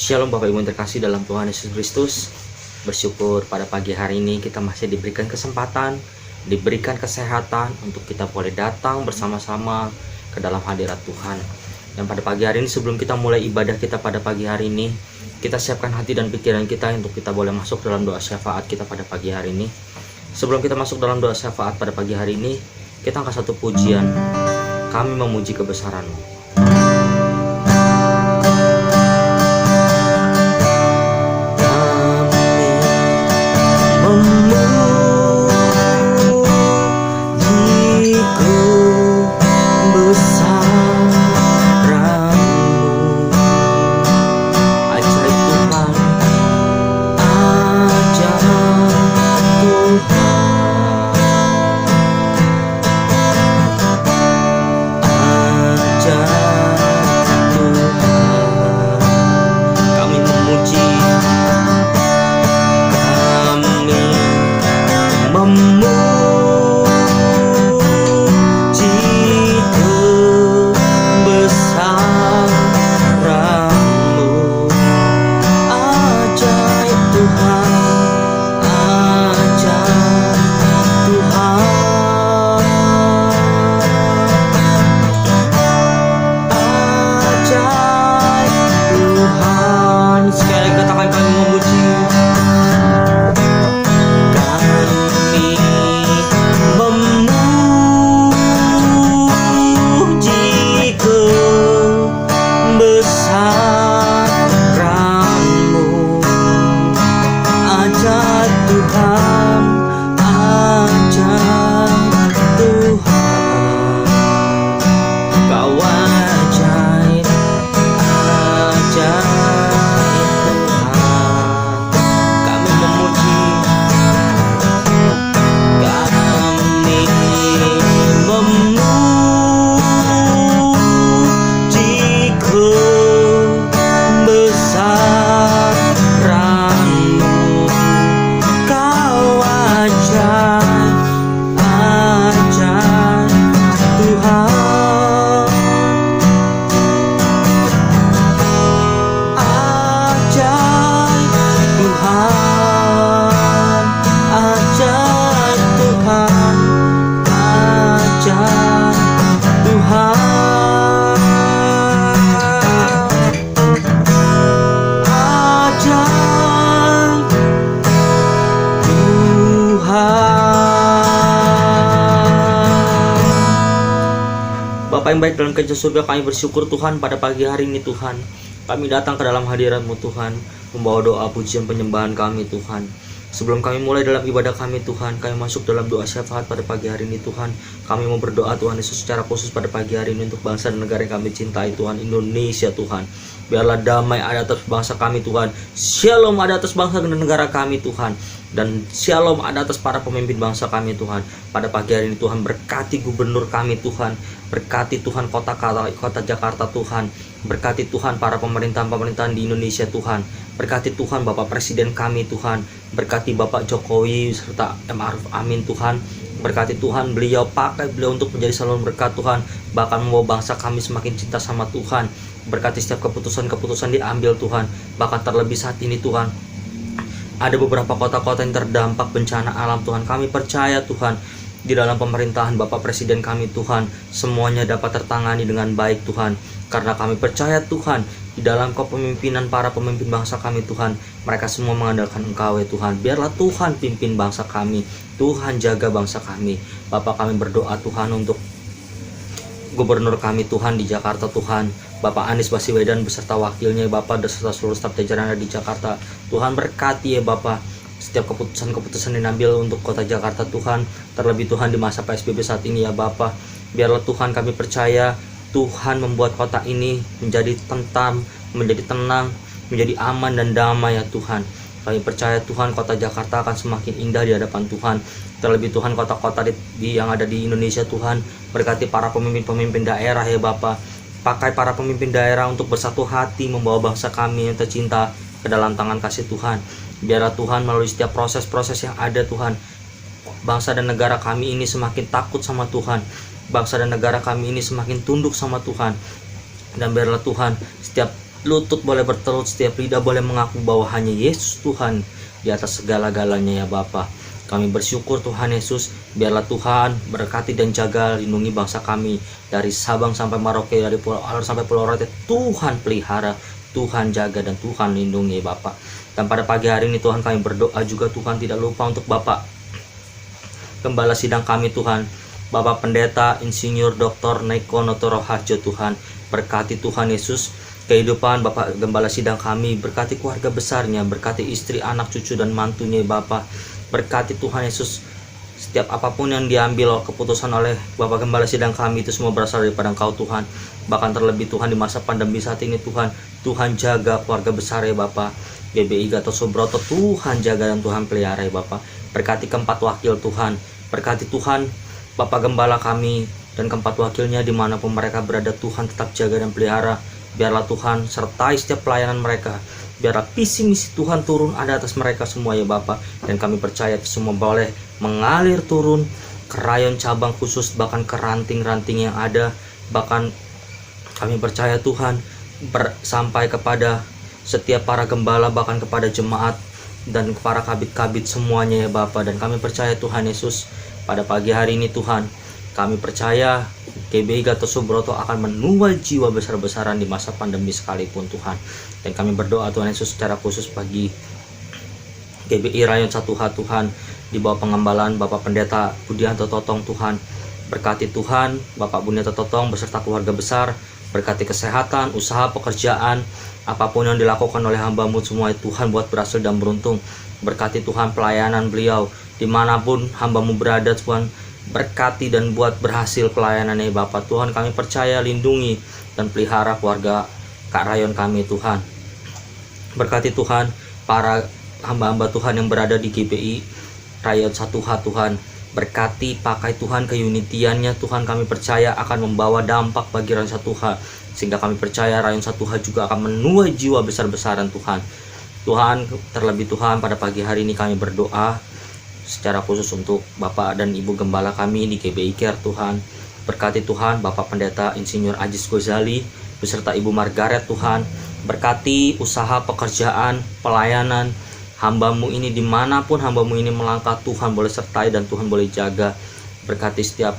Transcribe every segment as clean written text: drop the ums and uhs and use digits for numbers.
Shalom Bapak Ibu yang terkasih dalam Tuhan Yesus Kristus. Bersyukur pada pagi hari ini kita masih diberikan kesempatan, diberikan kesehatan untuk kita boleh datang bersama-sama ke dalam hadirat Tuhan. Dan pada pagi hari ini sebelum kita mulai ibadah kita pada pagi hari ini, kita siapkan hati dan pikiran kita untuk kita boleh masuk dalam doa syafaat kita pada pagi hari ini. Sebelum kita masuk dalam doa syafaat pada pagi hari ini, kita angkat satu pujian. Kami memuji kebesaran-Mu. Bapa yang baik dalam kerajaan surga, kami bersyukur Tuhan pada pagi hari ini Tuhan. Kami datang ke dalam hadirat-Mu Tuhan, membawa doa pujian penyembahan kami Tuhan. Sebelum kami mulai dalam ibadah kami Tuhan, kami masuk dalam doa syafaat pada pagi hari ini Tuhan. Kami mau berdoa Tuhan Yesus secara khusus pada pagi hari ini untuk bangsa dan negara yang kami cintai Tuhan, Indonesia Tuhan. Biarlah damai ada atas bangsa kami Tuhan. Shalom ada atas bangsa dan negara kami Tuhan. Dan shalom ada atas para pemimpin bangsa kami Tuhan. Pada pagi hari ini Tuhan berkati gubernur kami Tuhan. Berkati Tuhan kota Jakarta Tuhan. Berkati Tuhan para pemerintahan-pemerintahan di Indonesia Tuhan. Berkati Tuhan Bapak Presiden kami Tuhan. Berkati Bapak Jokowi serta Ma'ruf Amin Tuhan. Berkati Tuhan pakai beliau untuk menjadi saluran berkat Tuhan. Bahkan membawa bangsa kami semakin cinta sama Tuhan. Berkati setiap keputusan-keputusan diambil Tuhan. Bahkan terlebih saat ini Tuhan, ada beberapa kota-kota yang terdampak bencana alam Tuhan. Kami percaya Tuhan, di dalam pemerintahan Bapak Presiden kami Tuhan, semuanya dapat tertangani dengan baik Tuhan. Karena kami percaya Tuhan, di dalam kepemimpinan para pemimpin bangsa kami Tuhan, mereka semua mengandalkan Engkau ya Tuhan. Biarlah Tuhan pimpin bangsa kami, Tuhan jaga bangsa kami. Bapak, kami berdoa Tuhan untuk gubernur kami Tuhan di Jakarta Tuhan, Bapak Anies Baswedan beserta wakilnya Bapak beserta seluruh staf jajaran di Jakarta. Tuhan berkati ya Bapak setiap keputusan-keputusan yang diambil untuk kota Jakarta Tuhan, terlebih Tuhan di masa PSBB saat ini ya Bapak. Biarlah Tuhan, kami percaya Tuhan membuat kota ini menjadi tentram, menjadi tenang, menjadi aman dan damai ya Tuhan. Kami percaya Tuhan, kota Jakarta akan semakin indah di hadapan Tuhan. Terlebih Tuhan, kota-kota yang ada di Indonesia Tuhan, berkati para pemimpin-pemimpin daerah ya Bapak. Pakai para pemimpin daerah untuk bersatu hati membawa bangsa kami yang tercinta ke dalam tangan kasih Tuhan. Biarlah Tuhan melalui setiap proses-proses yang ada Tuhan, bangsa dan negara kami ini semakin takut sama Tuhan. Bangsa dan negara kami ini semakin tunduk sama Tuhan. Dan biarlah Tuhan, setiap lutut boleh bertelut, setiap lidah boleh mengaku bahwa hanya Yesus Tuhan di atas segala-galanya ya Bapa. Kami bersyukur Tuhan Yesus, biarlah Tuhan berkati dan jaga, lindungi bangsa kami dari Sabang sampai Merauke, dari Pulau Alor sampai Pulau Rote. Tuhan pelihara, Tuhan jaga, dan Tuhan lindungi Bapak. Dan pada pagi hari ini Tuhan kami berdoa juga Tuhan, tidak lupa untuk Bapak Gembala sidang kami Tuhan, Bapak Pendeta Insinyur Dr. Neko Notoro Harjo Tuhan. Berkati Tuhan Yesus kehidupan Bapak Gembala sidang kami, berkati keluarga besarnya, berkati istri, anak, cucu, dan mantunya Bapak. Berkati Tuhan Yesus, setiap apapun yang diambil keputusan oleh Bapak Gembala sidang kami itu semua berasal daripada Engkau Tuhan. Bahkan terlebih Tuhan di masa pandemi saat ini Tuhan, Tuhan jaga keluarga besar ya Bapak GBI Gatot Subroto, Tuhan jaga dan Tuhan pelihara ya Bapak. Berkati keempat wakil Tuhan, berkati Tuhan Bapak Gembala kami dan keempat wakilnya dimanapun mereka berada, Tuhan tetap jaga dan pelihara. Biarlah Tuhan sertai setiap pelayanan mereka, biarlah visi misi Tuhan turun ada atas mereka semua ya Bapak. Dan kami percaya itu semua boleh mengalir turun ke rayon cabang khusus, bahkan ke ranting-ranting yang ada. Bahkan kami percaya Tuhan sampai kepada setiap para gembala, bahkan kepada jemaat dan para kabit-kabit semuanya ya Bapak. Dan kami percaya Tuhan Yesus, pada pagi hari ini Tuhan, kami percaya GBI Gatot Subroto akan menuai jiwa besar-besaran di masa pandemi sekalipun Tuhan. Dan kami berdoa Tuhan Yesus secara khusus bagi GBI Rayon 1H Tuhan, di bawah pengembalaan Bapak Pendeta Budianto Totong Tuhan. Berkati Tuhan Bapak Budianto Totong beserta keluarga besar, berkati kesehatan, usaha, pekerjaan, apapun yang dilakukan oleh hamba-Mu semua Tuhan buat berhasil dan beruntung. Berkati Tuhan pelayanan beliau dimanapun hamba-Mu berada Tuhan, berkati dan buat berhasil pelayanannya Bapak. Tuhan kami percaya lindungi dan pelihara keluarga Kak Rayon kami Tuhan. Berkati Tuhan para hamba-hamba Tuhan yang berada di GBI Rayon 1H Tuhan. Berkati pakai Tuhan keunitiannya Tuhan, kami percaya akan membawa dampak bagi Rayon 1H, sehingga kami percaya Rayon 1H juga akan menuai jiwa besar-besaran Tuhan. Tuhan terlebih Tuhan pada pagi hari ini kami berdoa secara khusus untuk Bapak dan Ibu Gembala kami di GBI Care Tuhan. Berkati Tuhan Bapak Pendeta Insinyur Ajis Gozali beserta Ibu Margaret Tuhan. Berkati usaha, pekerjaan, pelayanan hamba-Mu ini, dimanapun hamba-Mu ini melangkah Tuhan boleh sertai dan Tuhan boleh jaga. Berkati setiap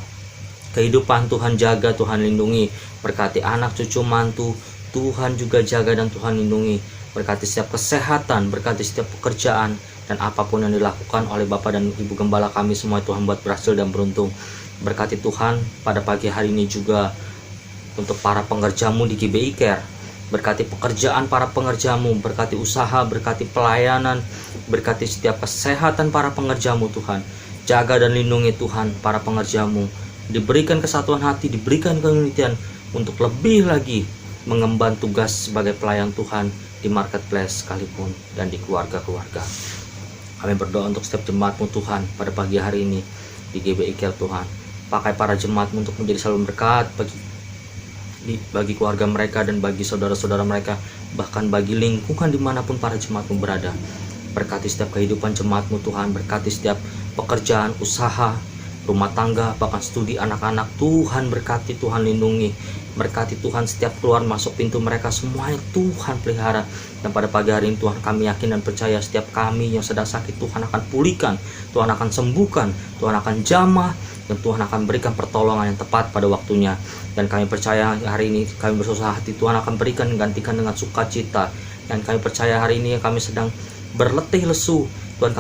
kehidupan Tuhan jaga, Tuhan lindungi. Berkati anak, cucu, mantu, Tuhan juga jaga dan Tuhan lindungi. Berkati setiap kesehatan, berkati setiap pekerjaan, dan apapun yang dilakukan oleh Bapak dan Ibu Gembala kami semua Tuhan buat berhasil dan beruntung. Berkati Tuhan pada pagi hari ini juga untuk para pengerja-Mu di GBI Care. Berkati pekerjaan para pengerja-Mu, berkati usaha, berkati pelayanan, berkati setiap kesehatan para pengerja-Mu Tuhan. Jaga dan lindungi Tuhan para pengerja-Mu. Diberikan kesatuan hati, diberikan keunitian untuk lebih lagi mengemban tugas sebagai pelayan Tuhan di marketplace sekalipun dan di keluarga-keluarga. Kami berdoa untuk setiap jemaat-Mu Tuhan pada pagi hari ini di GBI Care Tuhan. Pakai para jemaat-Mu untuk menjadi selalu berkat bagi keluarga mereka dan bagi saudara-saudara mereka, bahkan bagi lingkungan dimanapun para jemaat-Mu berada. Berkati setiap kehidupan jemaat-Mu Tuhan, berkati setiap pekerjaan, usaha, rumah tangga, bahkan studi anak-anak. Tuhan berkati, Tuhan lindungi. Berkati Tuhan setiap keluar masuk pintu mereka semuanya Tuhan pelihara. Dan pada pagi hari ini Tuhan kami yakin dan percaya setiap kami yang sedang sakit Tuhan akan pulihkan, Tuhan akan sembuhkan, Tuhan akan jamah, dan Tuhan akan berikan pertolongan yang tepat pada waktunya. Dan kami percaya hari ini kami bersusah hati, Tuhan akan berikan gantikan dengan sukacita. Dan kami percaya hari ini yang kami sedang berletih lesu, Tuhan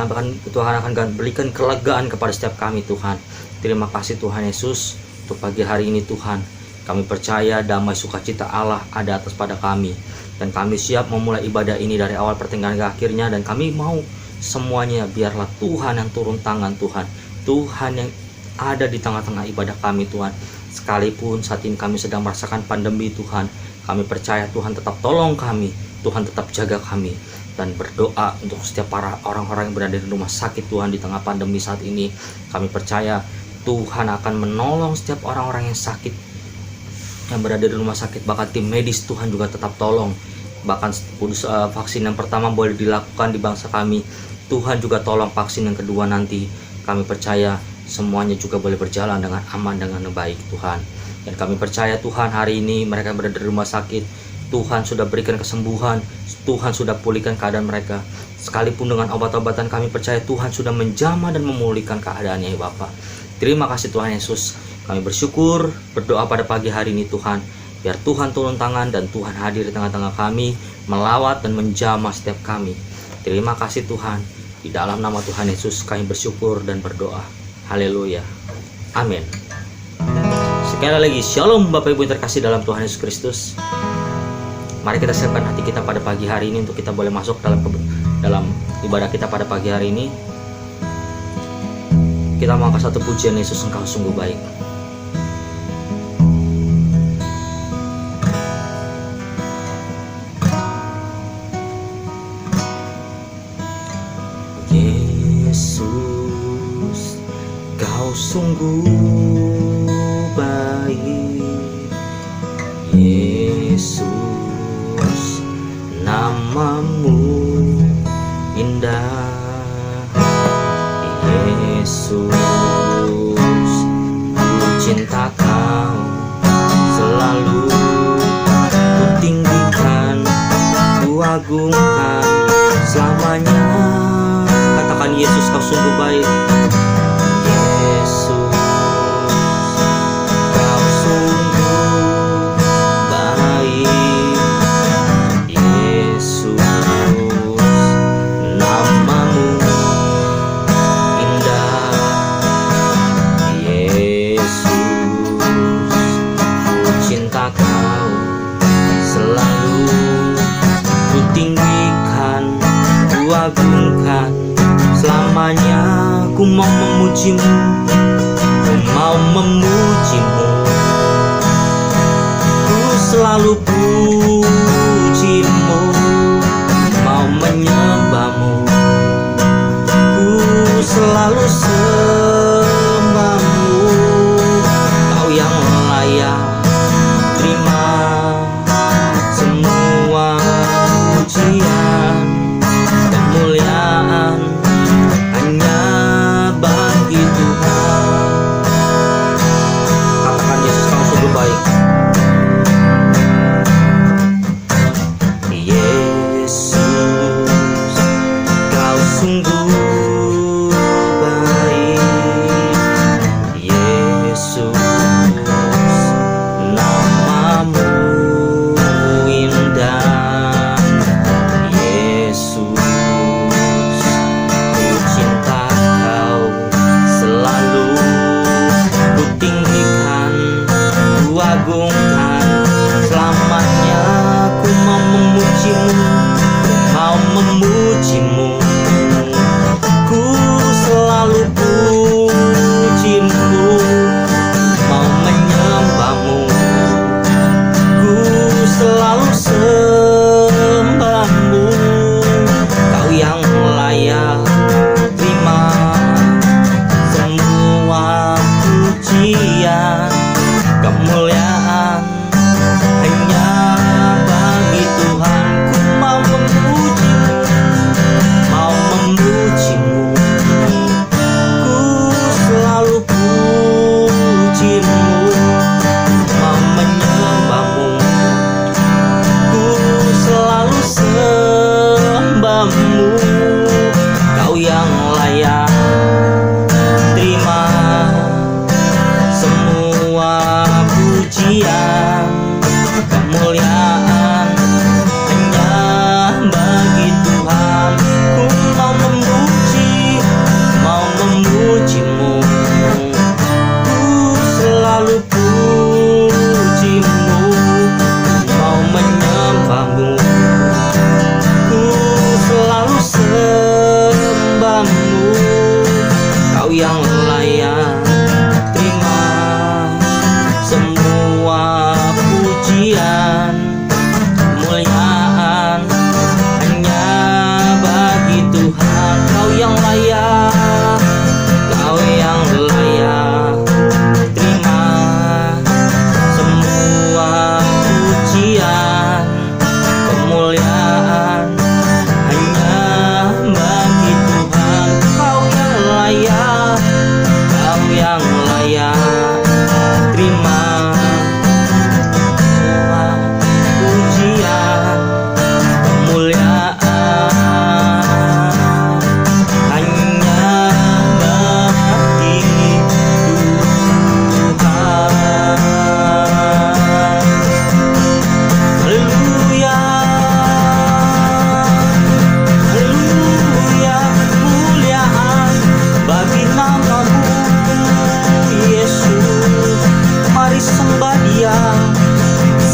akan berikan kelegaan kepada setiap kami Tuhan. Terima kasih Tuhan Yesus untuk pagi hari ini Tuhan. Kami percaya damai sukacita Allah ada atas pada kami. Dan kami siap memulai ibadah ini dari awal pertengahan ke akhirnya. Dan kami mau semuanya biarlah Tuhan yang turun tangan Tuhan. Tuhan yang ada di tengah-tengah ibadah kami Tuhan. Sekalipun saat ini kami sedang merasakan pandemi Tuhan, kami percaya Tuhan tetap tolong kami, Tuhan tetap jaga kami. Dan berdoa untuk setiap para orang-orang yang berada di rumah sakit Tuhan di tengah pandemi saat ini. Kami percaya Tuhan akan menolong setiap orang-orang yang sakit yang berada di rumah sakit, bahkan tim medis Tuhan juga tetap tolong. Bahkan vaksin yang pertama boleh dilakukan di bangsa kami, Tuhan juga tolong vaksin yang kedua nanti. Kami percaya semuanya juga boleh berjalan dengan aman, dengan baik Tuhan. Dan kami percaya Tuhan hari ini mereka berada di rumah sakit Tuhan sudah berikan kesembuhan, Tuhan sudah pulihkan keadaan mereka. Sekalipun dengan obat-obatan, kami percaya Tuhan sudah menjamah dan memulihkan keadaannya ya Bapa. Terima kasih Tuhan Yesus. Kami bersyukur, berdoa pada pagi hari ini Tuhan, biar Tuhan turun tangan dan Tuhan hadir di tengah-tengah kami, melawat dan menjamah setiap kami. Terima kasih Tuhan. Di dalam nama Tuhan Yesus kami bersyukur dan berdoa. Haleluya. Amin. Sekali lagi, shalom Bapak Ibu yang terkasih dalam Tuhan Yesus Kristus. Mari kita siapkan hati kita pada pagi hari ini untuk kita boleh masuk dalam ibadah kita pada pagi hari ini. Kita mau angkat satu pujian, Yesus Engkau sungguh baik. Yesus, Kau sungguh baik. Yesus, namamu indah. Yesus, ku cinta Kau selalu, ku tinggikan, ku agungkan selamanya. Katakan Yesus, Kau sungguh baik. Yesus, Kau sungguh baik. Yesus, namamu indah. Yesus, ku cinta Kau selalu, ku tinggikan, ku agungkan selamanya. Ku mau memujimu, ku mau memujimu, ku selalu pujimu, mau menyembahmu, ku selalu sembahmu. Kau yang layak terima semua pujian, kemuliaan hanya bagi Tuhan. Katakan Yesus, Kau sungguh baik.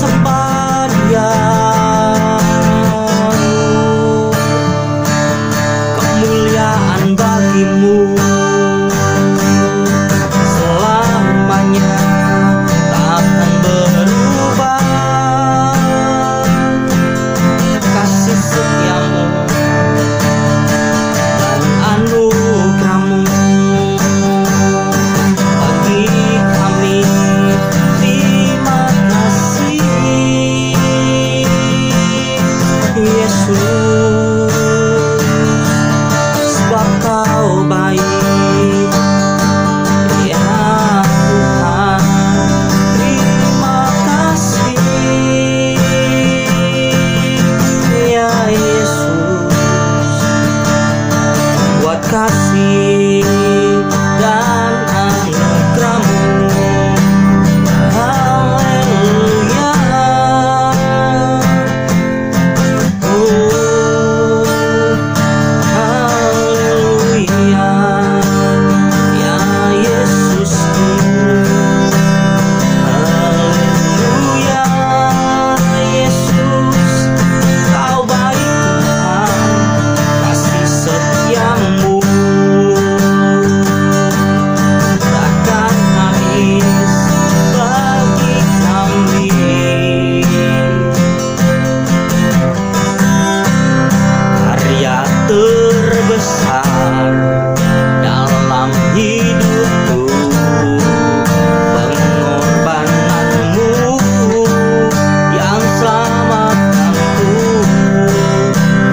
sembah Dia. Kemuliaan bagimu selamanya, takkan berubah. Kasih setiamu dan anugerahmu bagi kami, terima kasih Yesus, sebab Kau baik ya Tuhan. Terima kasih ya Yesus, buat kasih dan anugerahmu. Haleluya. Oh, haleluya. Ya Yesusku. Haleluya. Yesus, Kau baik Tuhan, kasih setiamu takkan habis bagi kami. Karya terbesar dalam hidupku, pengorbananmu yang selamatkanku.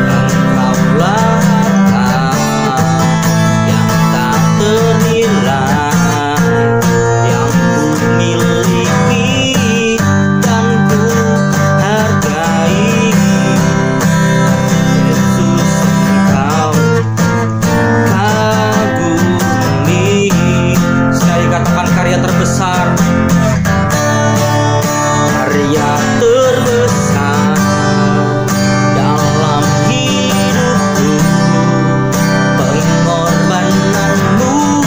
Engkaulah harta yang tak ternilai, yang ku miliki dan ku hargai. Yesus, Engkau kagumi. Sekali katakan karya terbesar. Karya terbesar dalam hidupku, pengorbananmu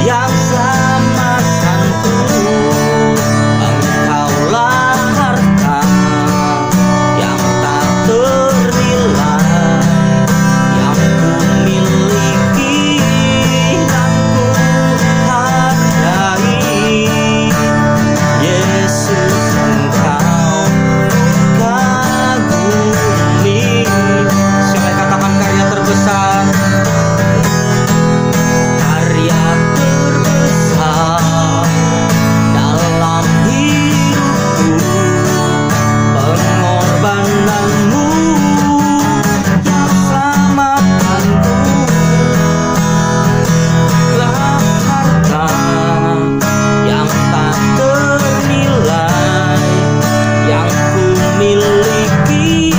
yang selamatkanku. Engkaulah harta yang tak ternilai, yang ku miliki dan ku hargai. Yesus, Engkau kagumi. Sekali katakan karya terbesar. Karya terbesar dalam hidupku, pengorbananmu yang selamatkanku. Lah harta yang tak ternilai, yang ku miliki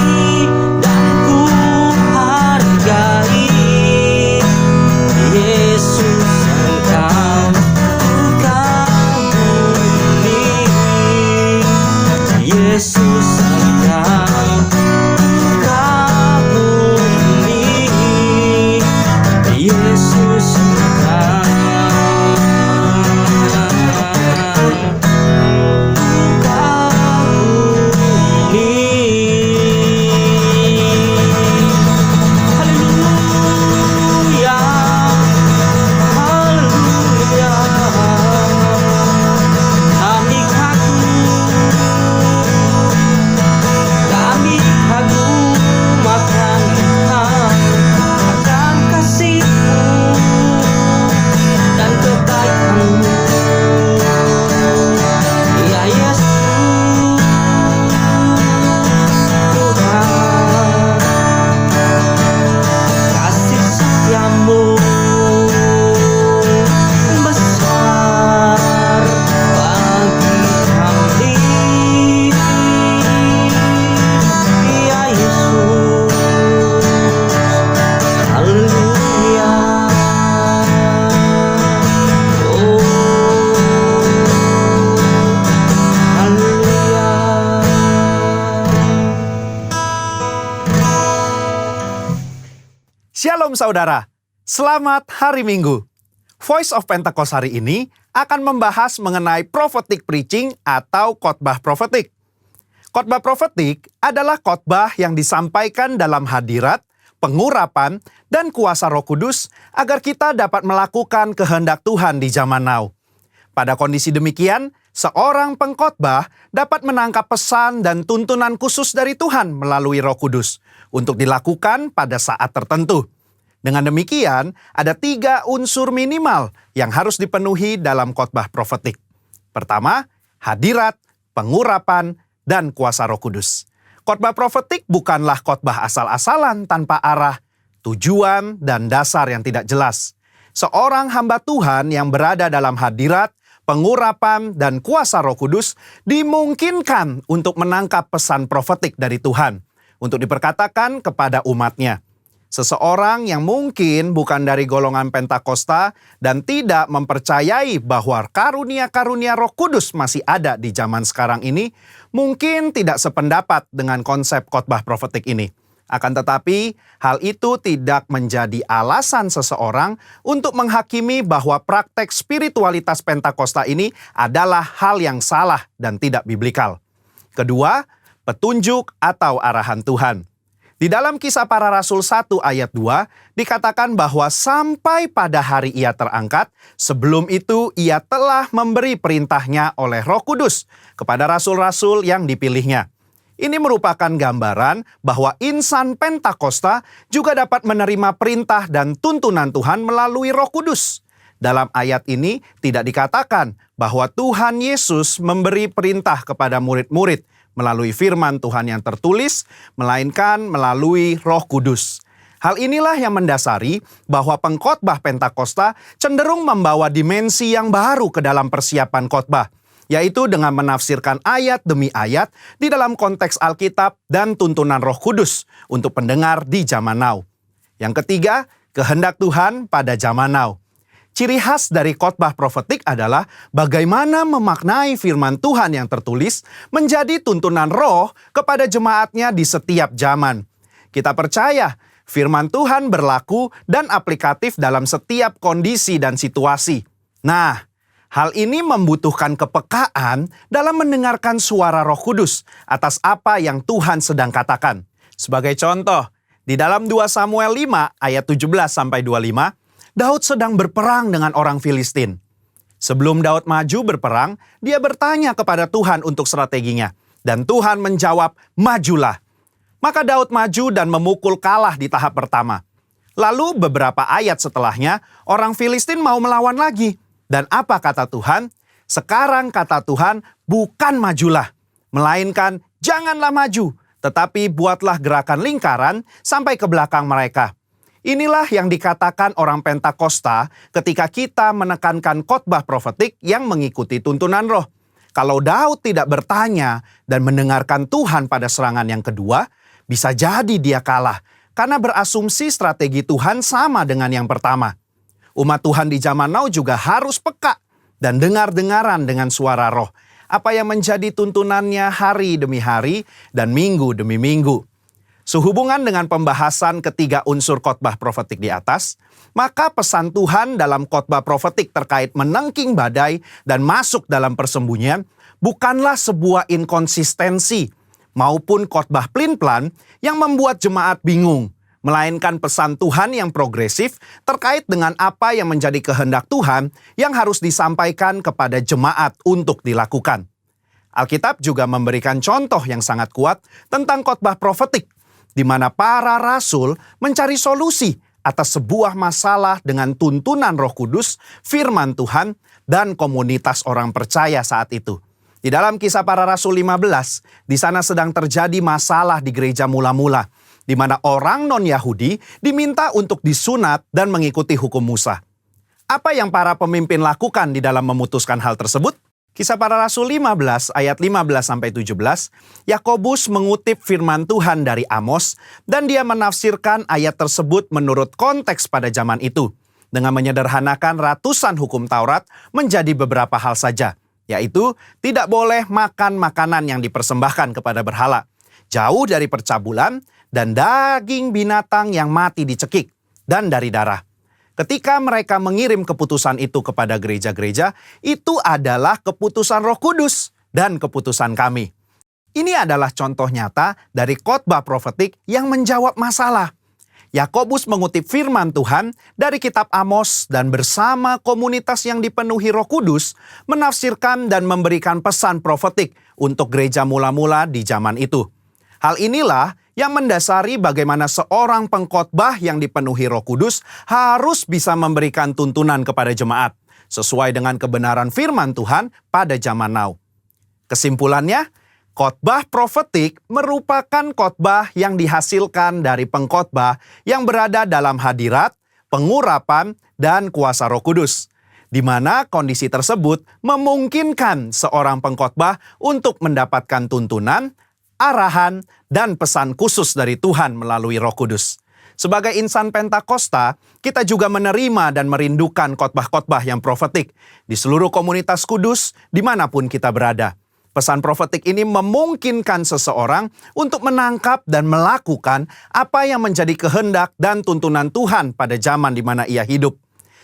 dan ku hargai. Yesus, Engkau kagumi. Yesus, Engkau kagumi. Yesus, Engkau kagumi. Haleluya. Haleluya. Kami kagum akan Engkau, akan kasih-Mu dan kebaikan-Mu. Ya Yesus, Tuhan, kasih setiamu besar bagi kami. Ya Yesus, haleluya. Oh, haleluya. Shalom saudara, selamat hari Minggu. Voice of Pentecost hari ini akan membahas mengenai prophetic preaching atau khotbah profetik. Khotbah profetik adalah khotbah yang disampaikan dalam hadirat, pengurapan, dan kuasa Roh Kudus agar kita dapat melakukan kehendak Tuhan di zaman now. Pada kondisi demikian, seorang pengkhotbah dapat menangkap pesan dan tuntunan khusus dari Tuhan melalui Roh Kudus untuk dilakukan pada saat tertentu. Dengan demikian, ada 3 unsur minimal yang harus dipenuhi dalam khotbah profetik. Pertama, hadirat, pengurapan, dan kuasa Roh Kudus. Khotbah profetik bukanlah khotbah asal-asalan tanpa arah, tujuan, dan dasar yang tidak jelas. Seorang hamba Tuhan yang berada dalam hadirat, pengurapan, dan kuasa Roh Kudus dimungkinkan untuk menangkap pesan profetik dari Tuhan untuk diperkatakan kepada umatnya. Seseorang yang mungkin bukan dari golongan Pentakosta dan tidak mempercayai bahwa karunia-karunia Roh Kudus masih ada di zaman sekarang ini, mungkin tidak sependapat dengan konsep khotbah profetik ini. Akan tetapi, hal itu tidak menjadi alasan seseorang untuk menghakimi bahwa praktek spiritualitas Pentakosta ini adalah hal yang salah dan tidak biblikal. Kedua, petunjuk atau arahan Tuhan. Di dalam Kisah Para Rasul 1 ayat 2, dikatakan bahwa sampai pada hari ia terangkat, sebelum itu ia telah memberi perintahnya oleh Roh Kudus kepada rasul-rasul yang dipilihnya. Ini merupakan gambaran bahwa insan Pentakosta juga dapat menerima perintah dan tuntunan Tuhan melalui Roh Kudus. Dalam ayat ini tidak dikatakan bahwa Tuhan Yesus memberi perintah kepada murid-murid melalui firman Tuhan yang tertulis, melainkan melalui Roh Kudus. Hal inilah yang mendasari bahwa pengkhotbah Pentakosta cenderung membawa dimensi yang baru ke dalam persiapan khotbah, yaitu dengan menafsirkan ayat demi ayat di dalam konteks Alkitab dan tuntunan Roh Kudus untuk pendengar di zaman now. Yang ketiga, kehendak Tuhan pada zaman now. Ciri khas dari khotbah profetik adalah bagaimana memaknai firman Tuhan yang tertulis menjadi tuntunan Roh kepada jemaatnya di setiap zaman. Kita percaya firman Tuhan berlaku dan aplikatif dalam setiap kondisi dan situasi. Nah, hal ini membutuhkan kepekaan dalam mendengarkan suara Roh Kudus atas apa yang Tuhan sedang katakan. Sebagai contoh, di dalam 2 Samuel 5 ayat 17-25, Daud sedang berperang dengan orang Filistin. Sebelum Daud maju berperang, dia bertanya kepada Tuhan untuk strateginya. Dan Tuhan menjawab, majulah. Maka Daud maju dan memukul kalah di tahap pertama. Lalu beberapa ayat setelahnya, orang Filistin mau melawan lagi. Dan apa kata Tuhan? Sekarang kata Tuhan, bukan majulah, melainkan janganlah maju, tetapi buatlah gerakan lingkaran sampai ke belakang mereka. Inilah yang dikatakan orang Pentakosta ketika kita menekankan khotbah profetik yang mengikuti tuntunan Roh. Kalau Daud tidak bertanya dan mendengarkan Tuhan pada serangan yang kedua, bisa jadi dia kalah karena berasumsi strategi Tuhan sama dengan yang pertama. Umat Tuhan di zaman now juga harus peka dan dengar-dengaran dengan suara Roh, apa yang menjadi tuntunannya hari demi hari dan minggu demi minggu. Sehubungan dengan pembahasan ketiga unsur khotbah profetik di atas, maka pesan Tuhan dalam khotbah profetik terkait menengking badai dan masuk dalam persembunyian bukanlah sebuah inkonsistensi maupun khotbah plin-plan yang membuat jemaat bingung, melainkan pesan Tuhan yang progresif terkait dengan apa yang menjadi kehendak Tuhan yang harus disampaikan kepada jemaat untuk dilakukan. Alkitab juga memberikan contoh yang sangat kuat tentang khotbah profetik, di mana para rasul mencari solusi atas sebuah masalah dengan tuntunan Roh Kudus, firman Tuhan, dan komunitas orang percaya saat itu. Di dalam Kisah Para Rasul 15, di sana sedang terjadi masalah di gereja mula-mula, di mana orang non-Yahudi diminta untuk disunat dan mengikuti hukum Musa. Apa yang para pemimpin lakukan di dalam memutuskan hal tersebut? Kisah Para Rasul 15 ayat 15-17, Yakobus mengutip firman Tuhan dari Amos dan dia menafsirkan ayat tersebut menurut konteks pada zaman itu dengan menyederhanakan ratusan hukum Taurat menjadi beberapa hal saja, yaitu tidak boleh makan makanan yang dipersembahkan kepada berhala, jauh dari percabulan dan daging binatang yang mati dicekik, dan dari darah. Ketika mereka mengirim keputusan itu kepada gereja-gereja, itu adalah keputusan Roh Kudus dan keputusan kami. Ini adalah contoh nyata dari khotbah profetik yang menjawab masalah. Yakobus mengutip firman Tuhan dari kitab Amos dan bersama komunitas yang dipenuhi Roh Kudus menafsirkan dan memberikan pesan profetik untuk gereja mula-mula di zaman itu. Hal inilah yang mendasari bagaimana seorang pengkhotbah yang dipenuhi Roh Kudus harus bisa memberikan tuntunan kepada jemaat sesuai dengan kebenaran firman Tuhan pada zaman now. Kesimpulannya, khotbah profetik merupakan khotbah yang dihasilkan dari pengkhotbah yang berada dalam hadirat, pengurapan, dan kuasa Roh Kudus, di mana kondisi tersebut memungkinkan seorang pengkhotbah untuk mendapatkan tuntunan, arahan, dan pesan khusus dari Tuhan melalui Roh Kudus. Sebagai insan Pentakosta, kita juga menerima dan merindukan khotbah-khotbah yang profetik di seluruh komunitas kudus dimanapun kita berada. Pesan profetik ini memungkinkan seseorang untuk menangkap dan melakukan apa yang menjadi kehendak dan tuntunan Tuhan pada zaman di mana ia hidup.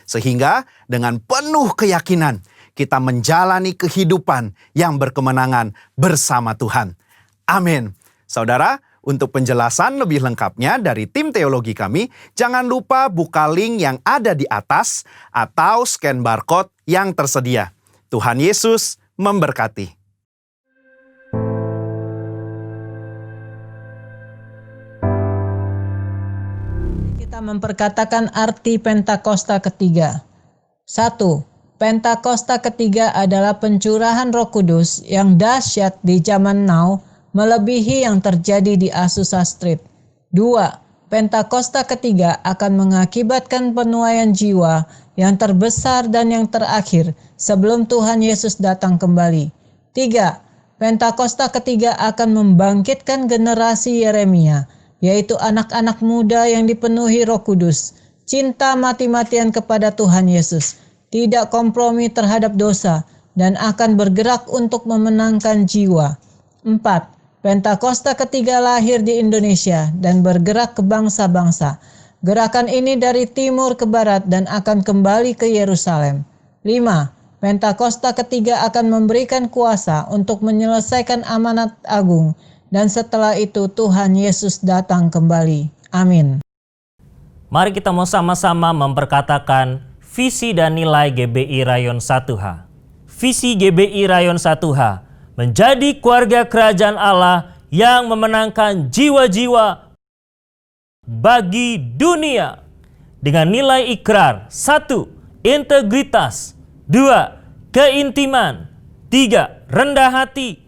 Sehingga dengan penuh keyakinan kita menjalani kehidupan yang berkemenangan bersama Tuhan. Amin. Saudara, untuk penjelasan lebih lengkapnya dari tim teologi kami, jangan lupa buka link yang ada di atas atau scan barcode yang tersedia. Tuhan Yesus memberkati. Kita memperkatakan arti Pentakosta ketiga. 1. Pentakosta ketiga adalah pencurahan Roh Kudus yang dahsyat di zaman now, melebihi yang terjadi di Azusa Street. 2. Pentakosta ketiga akan mengakibatkan penuaian jiwa yang terbesar dan yang terakhir sebelum Tuhan Yesus datang kembali. 3. Pentakosta ketiga akan membangkitkan generasi Yeremia, yaitu anak-anak muda yang dipenuhi Roh Kudus, cinta mati-matian kepada Tuhan Yesus, tidak kompromi terhadap dosa, dan akan bergerak untuk memenangkan jiwa. 4. Pentakosta ketiga lahir di Indonesia dan bergerak ke bangsa-bangsa. Gerakan ini dari timur ke barat dan akan kembali ke Yerusalem. 5. Pentakosta ketiga akan memberikan kuasa untuk menyelesaikan amanat agung, dan setelah itu Tuhan Yesus datang kembali. Amin. Mari kita mau sama-sama memperkatakan visi dan nilai GBI Rayon 1H. Visi GBI Rayon 1H menjadi keluarga kerajaan Allah yang memenangkan jiwa-jiwa bagi dunia. Dengan nilai ikrar: 1. Integritas, 2. Keintiman, 3. Rendah hati,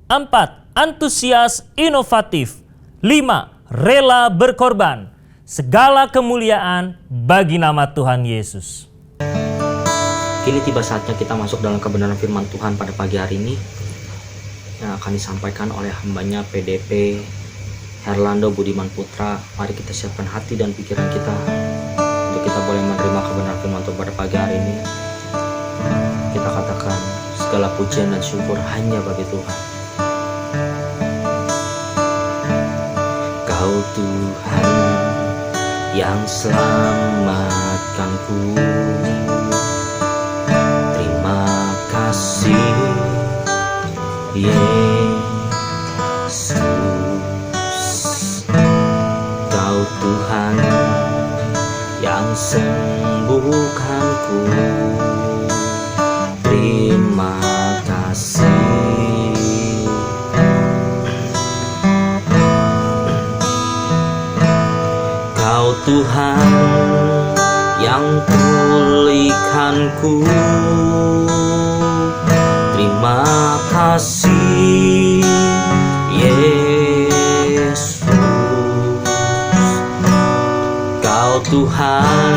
4. Antusias inovatif, 5. Rela berkorban. Segala kemuliaan bagi nama Tuhan Yesus. Kini tiba saatnya kita masuk dalam kebenaran firman Tuhan pada pagi hari ini yang akan disampaikan oleh hambanya PDP Herlando Budiman Putra. Mari kita siapkan hati dan pikiran kita untuk kita boleh menerima kebenaran firman Tuhan pada pagi hari ini. Kita katakan segala pujian dan syukur hanya bagi Tuhan. Kau Tuhan yang selamatkanku, terima kasih Yesus. Kau Tuhan yang sembuhkanku, terima kasih. Kau Tuhan yang pulihkanku, terima kasih Yesus. Kau Tuhan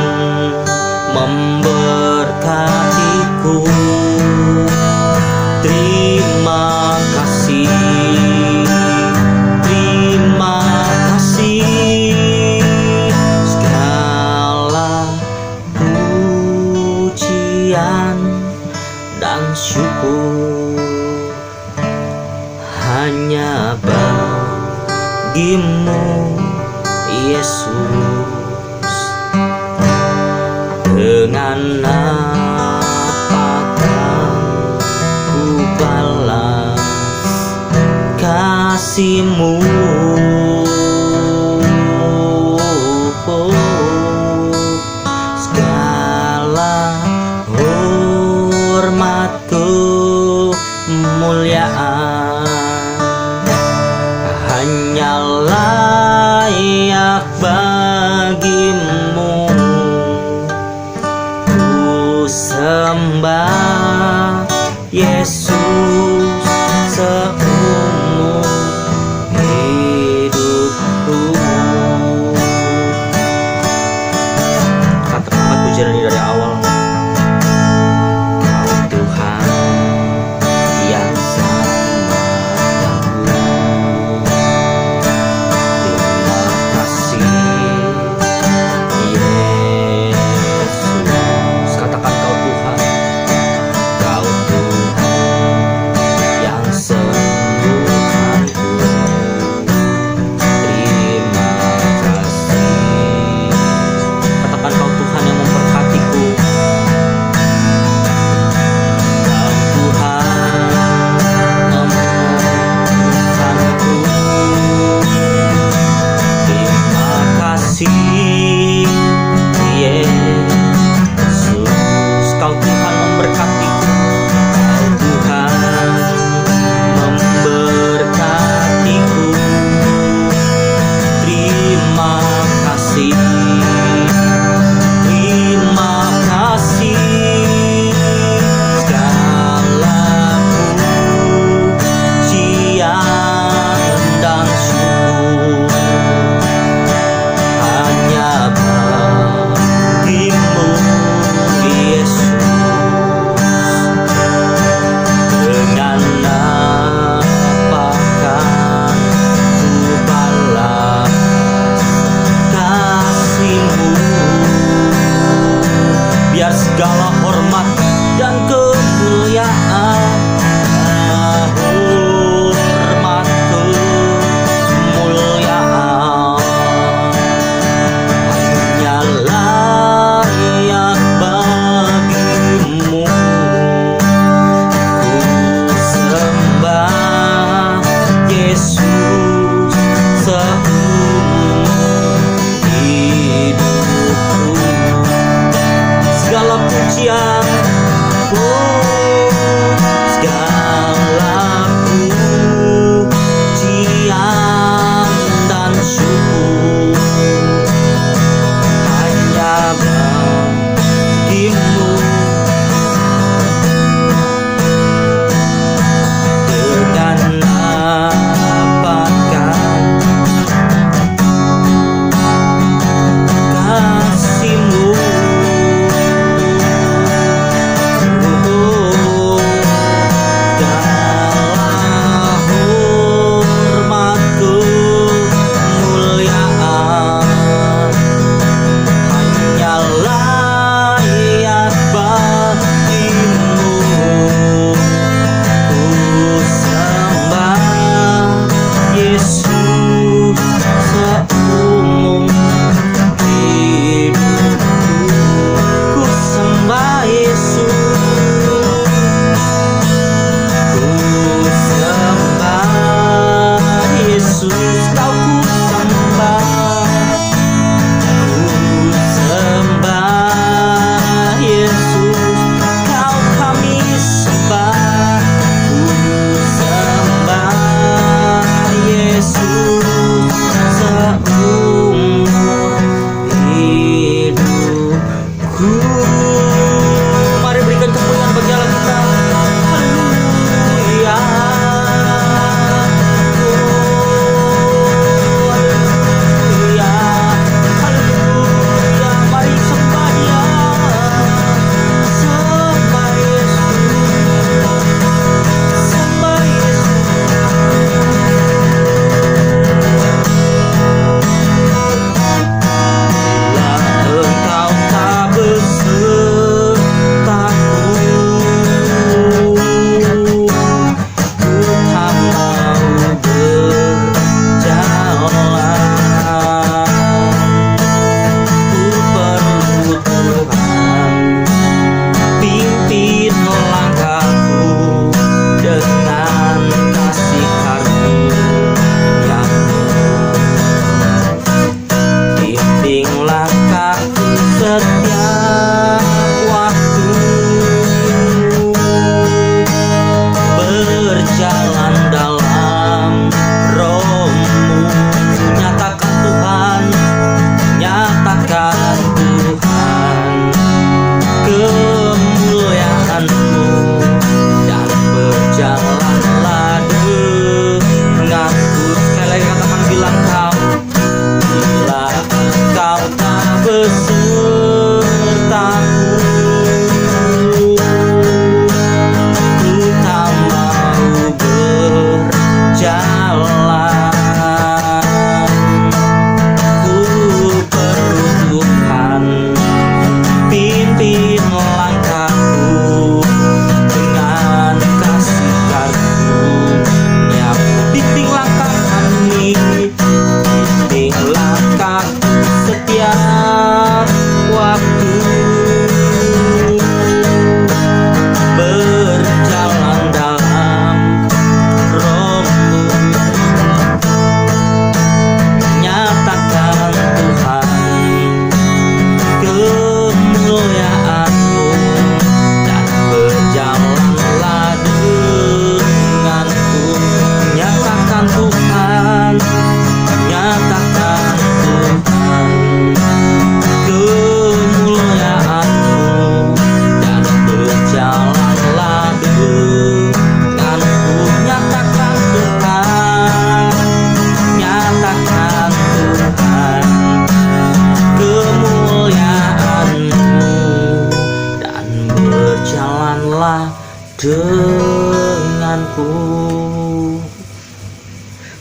memberkatiku, terima kasih, terima kasih. Segala pujian dan syukur hanya bagimu Yesus. Dengan apakah ku balas kasih-Mu? Segala hormat kemuliaan hanya layak bagi-Mu. Ku sembah Yesus seumur hidup.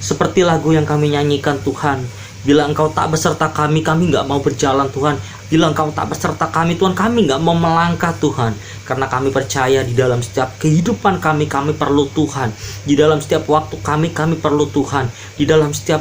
Seperti lagu yang kami nyanyikan Tuhan, bila Engkau tak beserta kami nggak mau berjalan Tuhan. Bila Engkau tak beserta kami Tuhan, kami nggak mau melangkah Tuhan. Karena kami percaya di dalam setiap kehidupan kami perlu Tuhan. Di dalam setiap waktu kami perlu Tuhan. Di dalam setiap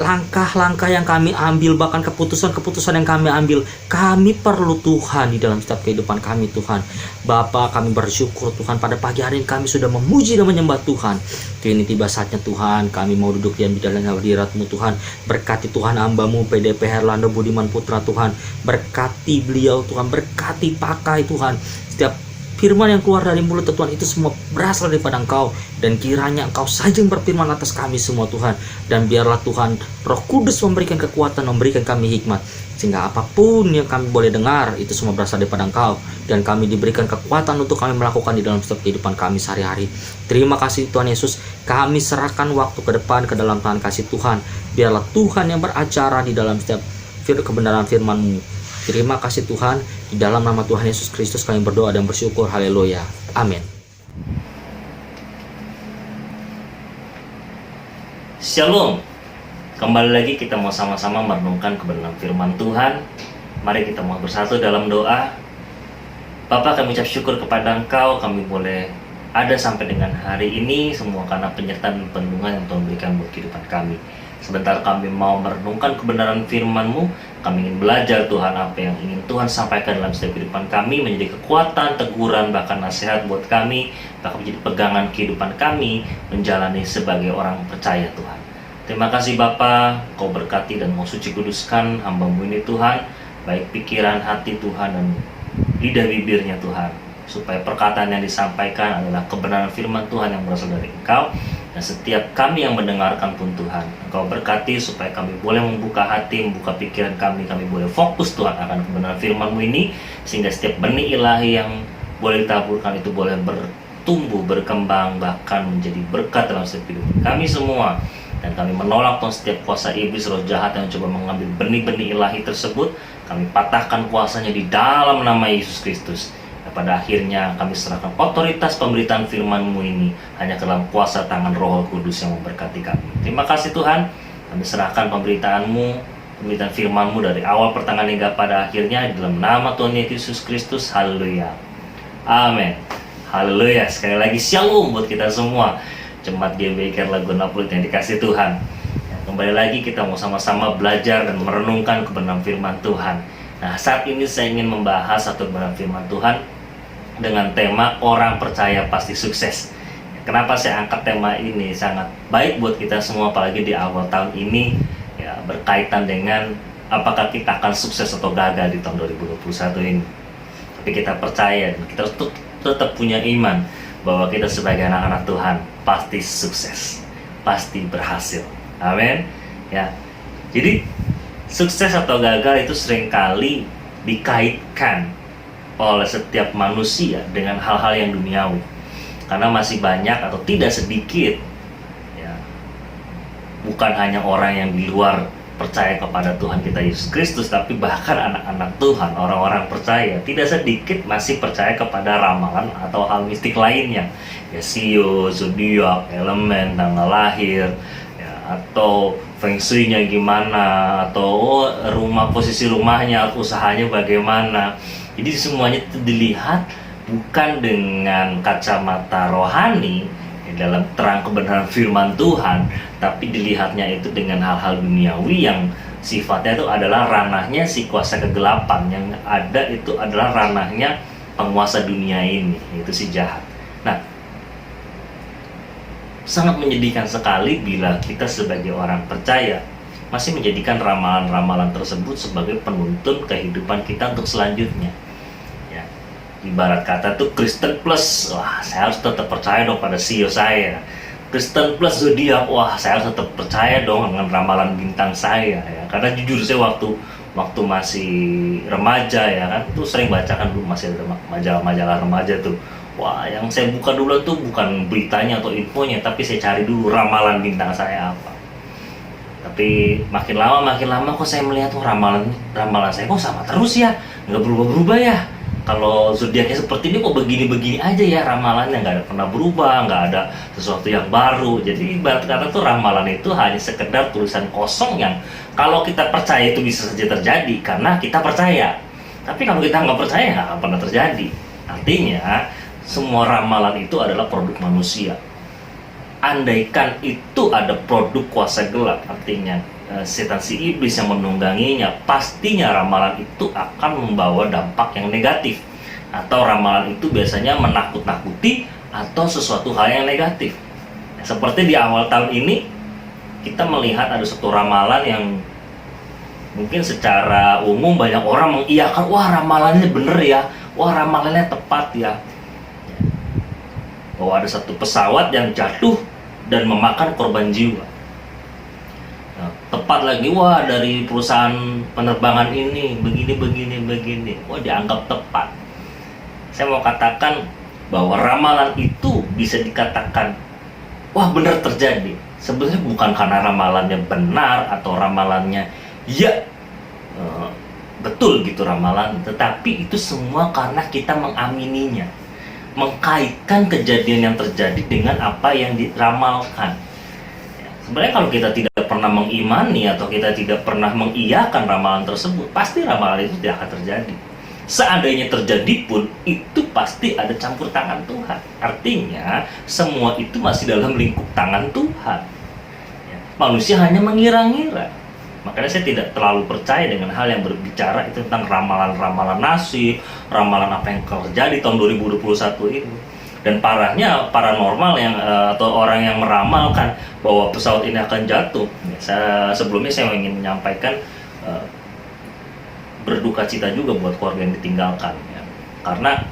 langkah-langkah yang kami ambil, bahkan keputusan-keputusan yang kami ambil, kami perlu Tuhan di dalam setiap kehidupan kami Tuhan. Bapa, kami bersyukur Tuhan, pada pagi hari ini kami sudah memuji dan menyembah Tuhan. Kini tiba saatnya Tuhan, kami mau duduk di dalam hadirat-Mu Tuhan. Berkati Tuhan hamba-Mu PDP Herlando Budiman Putra Tuhan. Berkati beliau Tuhan, berkati pakai Tuhan. Setiap firman yang keluar dari mulut Tuhan itu semua berasal daripada Engkau, dan kiranya Engkau saja yang berfirman atas kami semua Tuhan. Dan biarlah Tuhan Roh Kudus memberikan kekuatan, memberikan kami hikmat, sehingga apapun yang kami boleh dengar itu semua berasal daripada Engkau, dan kami diberikan kekuatan untuk kami melakukan di dalam setiap kehidupan kami sehari-hari. Terima kasih Tuhan Yesus, kami serahkan waktu ke depan ke dalam tangan kasih Tuhan. Biarlah Tuhan yang beracara di dalam setiap kebenaran firman-Mu. Terima kasih Tuhan, di dalam nama Tuhan Yesus Kristus kami berdoa dan bersyukur. Haleluya. Amin. Shalom. Kembali lagi kita mau sama-sama merenungkan kebenaran firman Tuhan. Mari kita mau bersatu dalam doa. Bapa, kami ucap syukur kepada Engkau, kami boleh ada sampai dengan hari ini semua karena penyertaan dan perlindungan yang Tuhan berikan buat kehidupan kami. Sebentar kami mau merenungkan kebenaran firman-Mu, kami ingin belajar Tuhan apa yang ingin Tuhan sampaikan dalam setiap kehidupan kami, menjadi kekuatan, teguran, bahkan nasihat buat kami, bahkan menjadi pegangan kehidupan kami, menjalani sebagai orang percaya Tuhan. Terima kasih Bapa, Kau berkati dan mau suci kuduskan hamba-Mu ini Tuhan, baik pikiran, hati Tuhan, dan lidah bibirnya Tuhan, supaya perkataan yang disampaikan adalah kebenaran firman Tuhan yang berasal dari Engkau. Dan setiap kami yang mendengarkan pun Tuhan, Engkau berkati supaya kami boleh membuka hati, membuka pikiran kami boleh fokus Tuhan akan kebenaran firman-Mu ini, sehingga setiap benih ilahi yang boleh ditaburkan itu boleh bertumbuh, berkembang, bahkan menjadi berkat dalam setiap hidup kami semua. Dan kami menolak Tuhan setiap kuasa iblis, roh jahat yang coba mengambil benih-benih ilahi tersebut. Kami patahkan kuasanya di dalam nama Yesus Kristus. Pada akhirnya kami serahkan otoritas pemberitaan firman-Mu ini hanya ke dalam kuasa tangan Roh Kudus yang memberkati kami. Terima kasih Tuhan, kami serahkan pemberitaan-Mu, pemberitaan firman-Mu dari awal pertengahan hingga pada akhirnya di dalam nama Tuhan Yesus Kristus. Haleluya. Amin. Haleluya. Sekali lagi shalom buat kita semua, Jemaat GBI Laguna Pluit yang dikasih Tuhan. Kembali lagi kita mau sama-sama belajar dan merenungkan kebenaran firman Tuhan. Nah, saat ini saya ingin membahas satu kebenaran firman Tuhan dengan tema orang percaya pasti sukses. Kenapa saya angkat tema ini? Sangat baik buat kita semua, apalagi di awal tahun ini ya, berkaitan dengan apakah kita akan sukses atau gagal di tahun 2021 ini. Tapi kita percaya dan kita tetap punya iman bahwa kita sebagai anak-anak Tuhan pasti sukses, pasti berhasil. Amin. Ya. Jadi sukses atau gagal itu seringkali dikaitkan oleh setiap manusia dengan hal-hal yang duniawi, karena masih banyak atau tidak sedikit ya, bukan hanya orang yang di luar percaya kepada Tuhan kita Yesus Kristus, tapi bahkan anak-anak Tuhan, orang-orang percaya tidak sedikit masih percaya kepada ramalan atau hal mistik lainnya, ya sio, zodiak, elemen, tanggal lahir, ya, atau feng shui-nya gimana, atau rumah, posisi rumahnya, usahanya bagaimana. Jadi semuanya itu dilihat bukan dengan kacamata rohani dalam terang kebenaran firman Tuhan, tapi dilihatnya itu dengan hal-hal duniawi yang sifatnya itu adalah ranahnya si kuasa kegelapan, yang ada itu adalah ranahnya penguasa dunia ini, yaitu si jahat. Nah, sangat menyedihkan sekali bila kita sebagai orang percaya masih menjadikan ramalan-ramalan tersebut sebagai penuntun kehidupan kita untuk selanjutnya. Ya, ibarat kata tuh Kristen plus, wah saya harus tetap percaya dong pada CEO saya. Kristen plus zodiak, wah saya harus tetap percaya dong dengan ramalan bintang saya. Ya, karena jujur saya waktu masih remaja ya kan, tuh sering bacakan dulu masih ada majalah-majalah remaja tuh. Wah, yang saya buka dulu tuh bukan beritanya atau infonya, tapi saya cari dulu ramalan bintang saya apa. Tapi makin lama kok saya melihat ramalan saya kok sama terus ya, nggak berubah-berubah ya. kalau zodiaknya seperti ini kok begini-begini aja ya ramalannya, nggak ada pernah berubah, nggak ada sesuatu yang baru. Jadi ibarat kata tuh ramalan itu hanya sekedar tulisan kosong yang kalau kita percaya itu bisa saja terjadi karena kita percaya. Tapi kalau kita nggak percaya nggak akan pernah terjadi. Artinya semua ramalan itu adalah produk manusia. Andaikan itu ada produk kuasa gelap, artinya setan si iblis yang menungganginya, pastinya ramalan itu akan membawa dampak yang negatif. Atau ramalan itu biasanya menakut-nakuti atau sesuatu hal yang negatif. Seperti di awal tahun ini, kita melihat ada satu ramalan yang mungkin secara umum banyak orang mengiyakan, wah ramalannya bener ya, wah ramalannya tepat ya. Bahwa ada satu pesawat yang jatuh dan memakan korban jiwa. Nah, tepat lagi, wah dari perusahaan penerbangan ini begini, wah dianggap tepat. Saya mau katakan bahwa ramalan itu bisa dikatakan wah benar terjadi. Sebenarnya bukan karena ramalannya benar atau ramalannya ya betul gitu ramalan, tetapi itu semua karena kita mengamininya, mengkaitkan kejadian yang terjadi dengan apa yang diramalkan. Sebenarnya kalau kita tidak pernah mengimani atau kita tidak pernah mengiyakan ramalan tersebut, pasti ramalan itu tidak akan terjadi. Seandainya terjadi pun, itu pasti ada campur tangan Tuhan. Artinya, semua itu masih dalam lingkup tangan Tuhan. Manusia hanya mengira-ngira. Makanya saya tidak terlalu percaya dengan hal yang berbicara itu tentang ramalan-ramalan nasib, ramalan apa yang terjadi tahun 2021 ini. Dan parahnya paranormal yang atau orang yang meramalkan bahwa pesawat ini akan jatuh. Sebelumnya saya ingin menyampaikan berduka cita juga buat keluarga yang ditinggalkan ya. Karena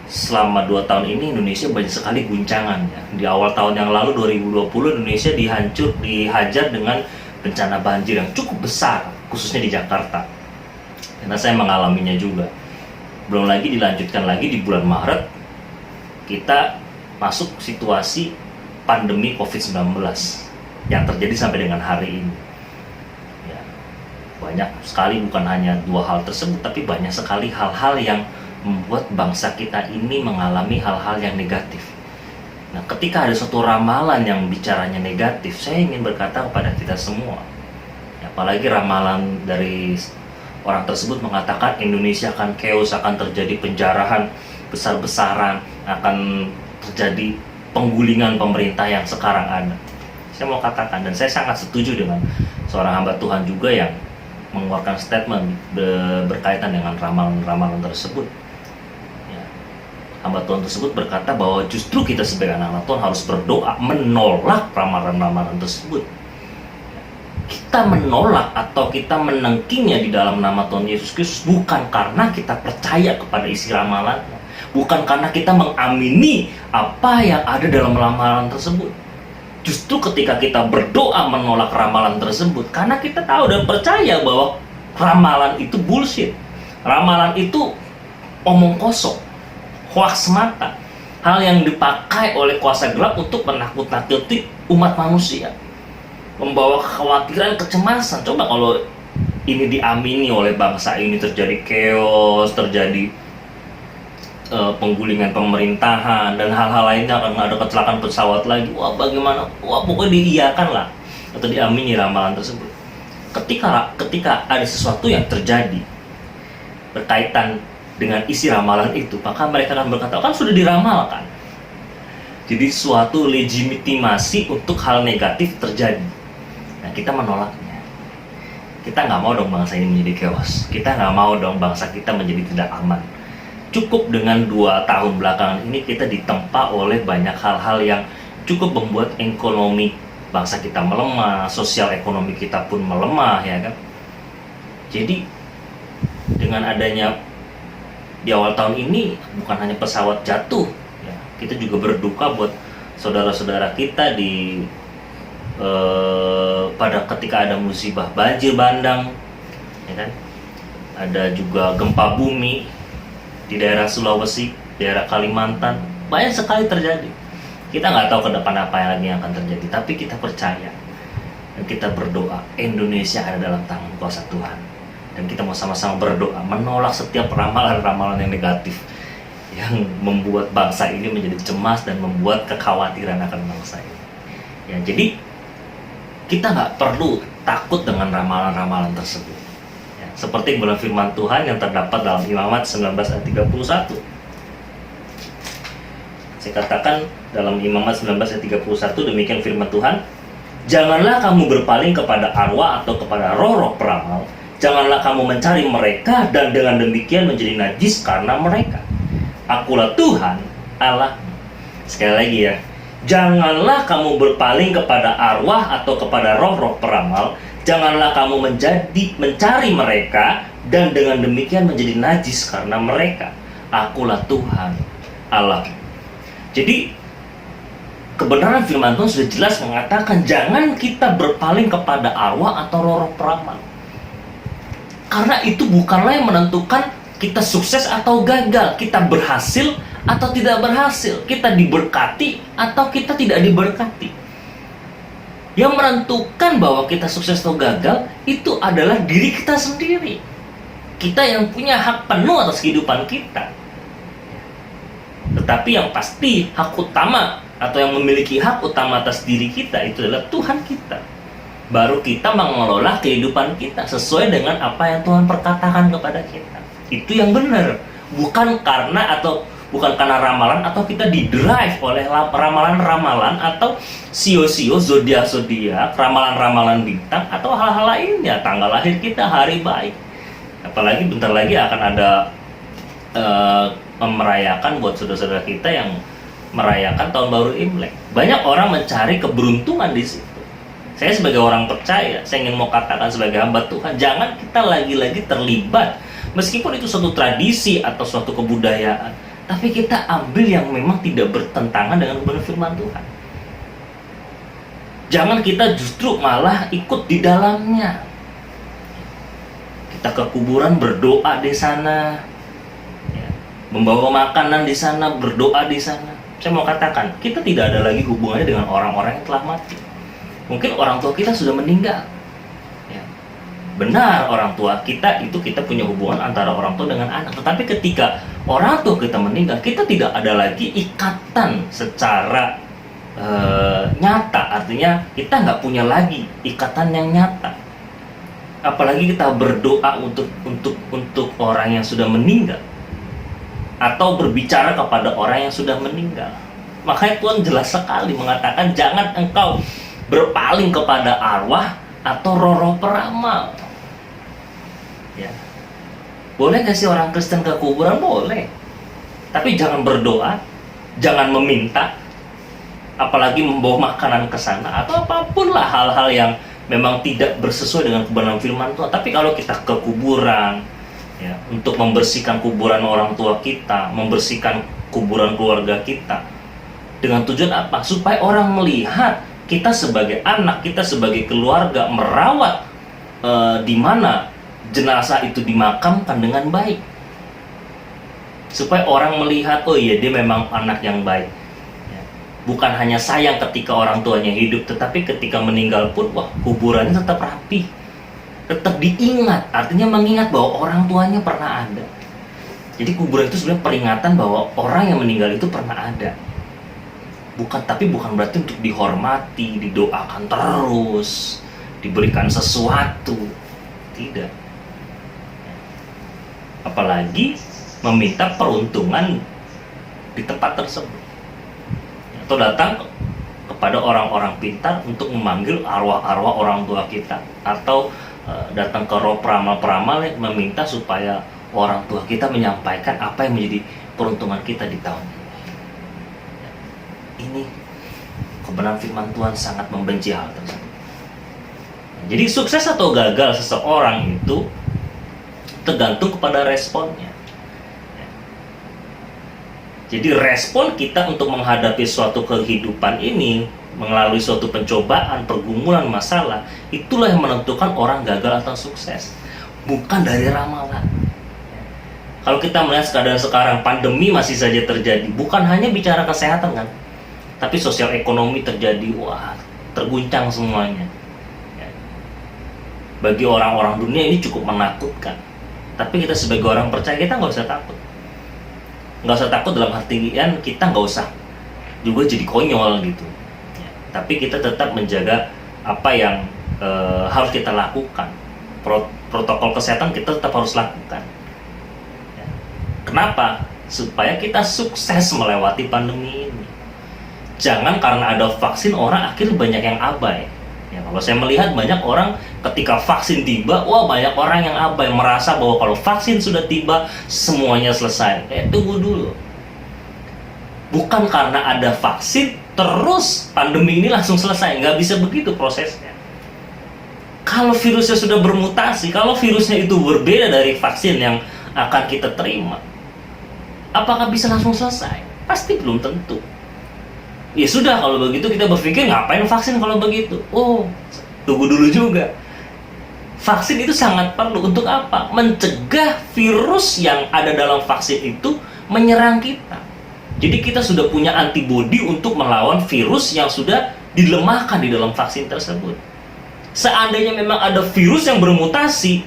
selama 2 tahun ini Indonesia banyak sekali guncangan ya. Di awal tahun yang lalu 2020 Indonesia dihajar dengan bencana banjir yang cukup besar, khususnya di Jakarta. Karena saya mengalaminya juga. Belum lagi dilanjutkan lagi di bulan Maret, kita masuk situasi pandemi COVID-19 yang terjadi sampai dengan hari ini. Ya, banyak sekali, bukan hanya 2 hal tersebut, tapi banyak sekali hal-hal yang membuat bangsa kita ini mengalami hal-hal yang negatif. Nah, ketika ada suatu ramalan yang bicaranya negatif, saya ingin berkata kepada kita semua, apalagi ramalan dari orang tersebut mengatakan Indonesia akan chaos, akan terjadi penjarahan besar-besaran, akan terjadi penggulingan pemerintah yang sekarang ada. Saya mau katakan, dan saya sangat setuju dengan seorang hamba Tuhan juga yang mengeluarkan statement berkaitan dengan ramalan-ramalan tersebut. Hamba Tuhan tersebut berkata bahwa justru kita sebagai anak-anak Tuhan harus berdoa menolak ramalan-ramalan tersebut. Kita menolak atau kita menengkingnya di dalam nama Tuhan Yesus Kristus bukan karena kita percaya kepada isi ramalannya, bukan karena kita mengamini apa yang ada dalam ramalan tersebut. Justru ketika kita berdoa menolak ramalan tersebut, karena kita tahu dan percaya bahwa ramalan itu bullshit, ramalan itu omong kosong, hoax semata, hal yang dipakai oleh kuasa gelap untuk menakut-nakuti umat manusia, membawa kekhawatiran, kecemasan. Coba kalau ini diamini oleh bangsa ini, terjadi chaos, terjadi penggulingan pemerintahan dan hal-hal lainnya, akan ada kecelakaan pesawat lagi, wah bagaimana, wah pokoknya diiyakan lah atau diamini ramalan tersebut. Ketika ada sesuatu yang terjadi berkaitan dengan isi ramalan itu, maka mereka akan berkata, kan sudah diramalkan. Jadi suatu legitimasi untuk hal negatif terjadi. Nah, kita menolaknya. Kita nggak mau dong bangsa ini menjadi chaos. Kita nggak mau dong bangsa kita menjadi tidak aman. Cukup dengan 2 tahun belakangan ini kita ditempa oleh banyak hal-hal yang cukup membuat ekonomi bangsa kita melemah, sosial ekonomi kita pun melemah, ya kan? Jadi dengan adanya di awal tahun ini bukan hanya pesawat jatuh, ya, kita juga berduka buat saudara-saudara kita di pada ketika ada musibah banjir bandang, ya kan? Ada juga gempa bumi di daerah Sulawesi, daerah Kalimantan, banyak sekali terjadi. Kita nggak tahu ke depan apa yang lagi akan terjadi, tapi kita percaya dan kita berdoa Indonesia ada dalam tangan kuasa Tuhan. Dan kita mau sama-sama berdoa menolak setiap ramalan-ramalan yang negatif yang membuat bangsa ini menjadi cemas dan membuat kekhawatiran akan bangsa ini. Ya, jadi kita nggak perlu takut dengan ramalan-ramalan tersebut. Ya, seperti bulan firman Tuhan yang terdapat dalam Imamat 19 ayat 31. Saya katakan dalam Imamat 19 ayat 31 demikian firman Tuhan, janganlah kamu berpaling kepada arwah atau kepada roh-roh peramal, janganlah kamu mencari mereka dan dengan demikian menjadi najis karena mereka. Akulah Tuhan Allah. Sekali lagi ya, janganlah kamu berpaling kepada arwah atau kepada roh-roh peramal, janganlah kamu mencari mereka dan dengan demikian menjadi najis karena mereka. Akulah Tuhan Allah. Jadi kebenaran firman Tuhan sudah jelas mengatakan jangan kita berpaling kepada arwah atau roh-roh peramal. Karena itu bukanlah yang menentukan kita sukses atau gagal, kita berhasil atau tidak berhasil, kita diberkati atau kita tidak diberkati. Yang menentukan bahwa kita sukses atau gagal itu adalah diri kita sendiri. Kita yang punya hak penuh atas kehidupan kita. Tetapi yang pasti hak utama atau yang memiliki hak utama atas diri kita itu adalah Tuhan kita. Baru kita mengelola kehidupan kita sesuai dengan apa yang Tuhan perkatakan kepada kita. Itu yang benar, bukan karena ramalan atau kita didrive oleh ramalan-ramalan atau sio-sio, zodiak-zodiak, ramalan-ramalan bintang atau hal-hal lainnya, tanggal lahir kita, hari baik. Apalagi bentar lagi akan ada merayakan buat saudara-saudara kita yang merayakan tahun baru Imlek. Banyak orang mencari keberuntungan di situ. Saya sebagai orang percaya, saya ingin mau katakan sebagai hamba Tuhan, jangan kita lagi-lagi terlibat. Meskipun itu suatu tradisi atau suatu kebudayaan, tapi kita ambil yang memang tidak bertentangan dengan kebenaran firman Tuhan. Jangan kita justru malah ikut di dalamnya. Kita ke kuburan berdoa di sana, ya, membawa makanan di sana, berdoa di sana. Saya mau katakan, kita tidak ada lagi hubungannya dengan orang-orang yang telah mati. Mungkin orang tua kita sudah meninggal. Benar, orang tua kita itu kita punya hubungan antara orang tua dengan anak. Tetapi ketika orang tua kita meninggal, kita tidak ada lagi ikatan secara nyata. Artinya kita nggak punya lagi ikatan yang nyata. Apalagi kita berdoa untuk orang yang sudah meninggal atau berbicara kepada orang yang sudah meninggal. Makanya Tuhan jelas sekali mengatakan jangan engkau berpaling kepada arwah atau roh-roh peramal. Ya. Boleh nggak sih orang Kristen ke kuburan? Boleh. Tapi jangan berdoa, jangan meminta, apalagi membawa makanan ke sana atau apapun lah hal-hal yang memang tidak bersesuai dengan kebenaran firman Tuhan. Tapi kalau kita ke kuburan, ya, untuk membersihkan kuburan orang tua kita, membersihkan kuburan keluarga kita, dengan tujuan apa? Supaya orang melihat kita sebagai anak, kita sebagai keluarga merawat di mana jenazah itu dimakamkan dengan baik, supaya orang melihat, oh iya dia memang anak yang baik. Ya. Bukan hanya sayang ketika orang tuanya hidup, tetapi ketika meninggal pun, wah, kuburannya tetap rapi, tetap diingat. Artinya mengingat bahwa orang tuanya pernah ada. Jadi kuburan itu sebenarnya peringatan bahwa orang yang meninggal itu pernah ada. Tapi bukan berarti untuk dihormati, didoakan terus, diberikan sesuatu. Tidak. Apalagi meminta peruntungan di tempat tersebut. Atau datang kepada orang-orang pintar untuk memanggil arwah-arwah orang tua kita. Atau datang ke roh peramal-peramal yang meminta supaya orang tua kita menyampaikan apa yang menjadi peruntungan kita di tahun ini. Ini kebenaran firman Tuhan sangat membenci hal tersebut. Jadi sukses atau gagal seseorang itu tergantung kepada responnya. Jadi respon kita untuk menghadapi suatu kehidupan ini melalui suatu pencobaan, pergumulan, masalah, itulah yang menentukan orang gagal atau sukses, bukan dari ramalan. Kalau kita melihat keadaan sekarang, pandemi masih saja terjadi, bukan hanya bicara kesehatan kan, tapi sosial ekonomi terjadi, wah, terguncang semuanya. Bagi orang-orang dunia ini cukup menakutkan. Tapi kita sebagai orang percaya, kita nggak usah takut. Nggak usah takut dalam artian kita nggak usah juga jadi konyol gitu. Ya, tapi kita tetap menjaga apa yang harus kita lakukan. Protokol kesehatan kita tetap harus lakukan. Ya. Kenapa? Supaya kita sukses melewati pandemi ini. Jangan karena ada vaksin orang akhirnya banyak yang abai. Ya, kalau saya melihat banyak orang ketika vaksin tiba, wah banyak orang yang abai, merasa bahwa kalau vaksin sudah tiba semuanya selesai. Tunggu dulu. Bukan karena ada vaksin terus pandemi ini langsung selesai, nggak bisa begitu prosesnya. Kalau virusnya sudah bermutasi, kalau virusnya itu berbeda dari vaksin yang akan kita terima, apakah bisa langsung selesai? Pasti belum tentu. Ya sudah, kalau begitu kita berpikir ngapain vaksin kalau begitu? Oh, tunggu dulu juga. Vaksin itu sangat perlu untuk apa? Mencegah virus yang ada dalam vaksin itu menyerang kita. Jadi kita sudah punya antibodi untuk melawan virus yang sudah dilemahkan di dalam vaksin tersebut. Seandainya memang ada virus yang bermutasi,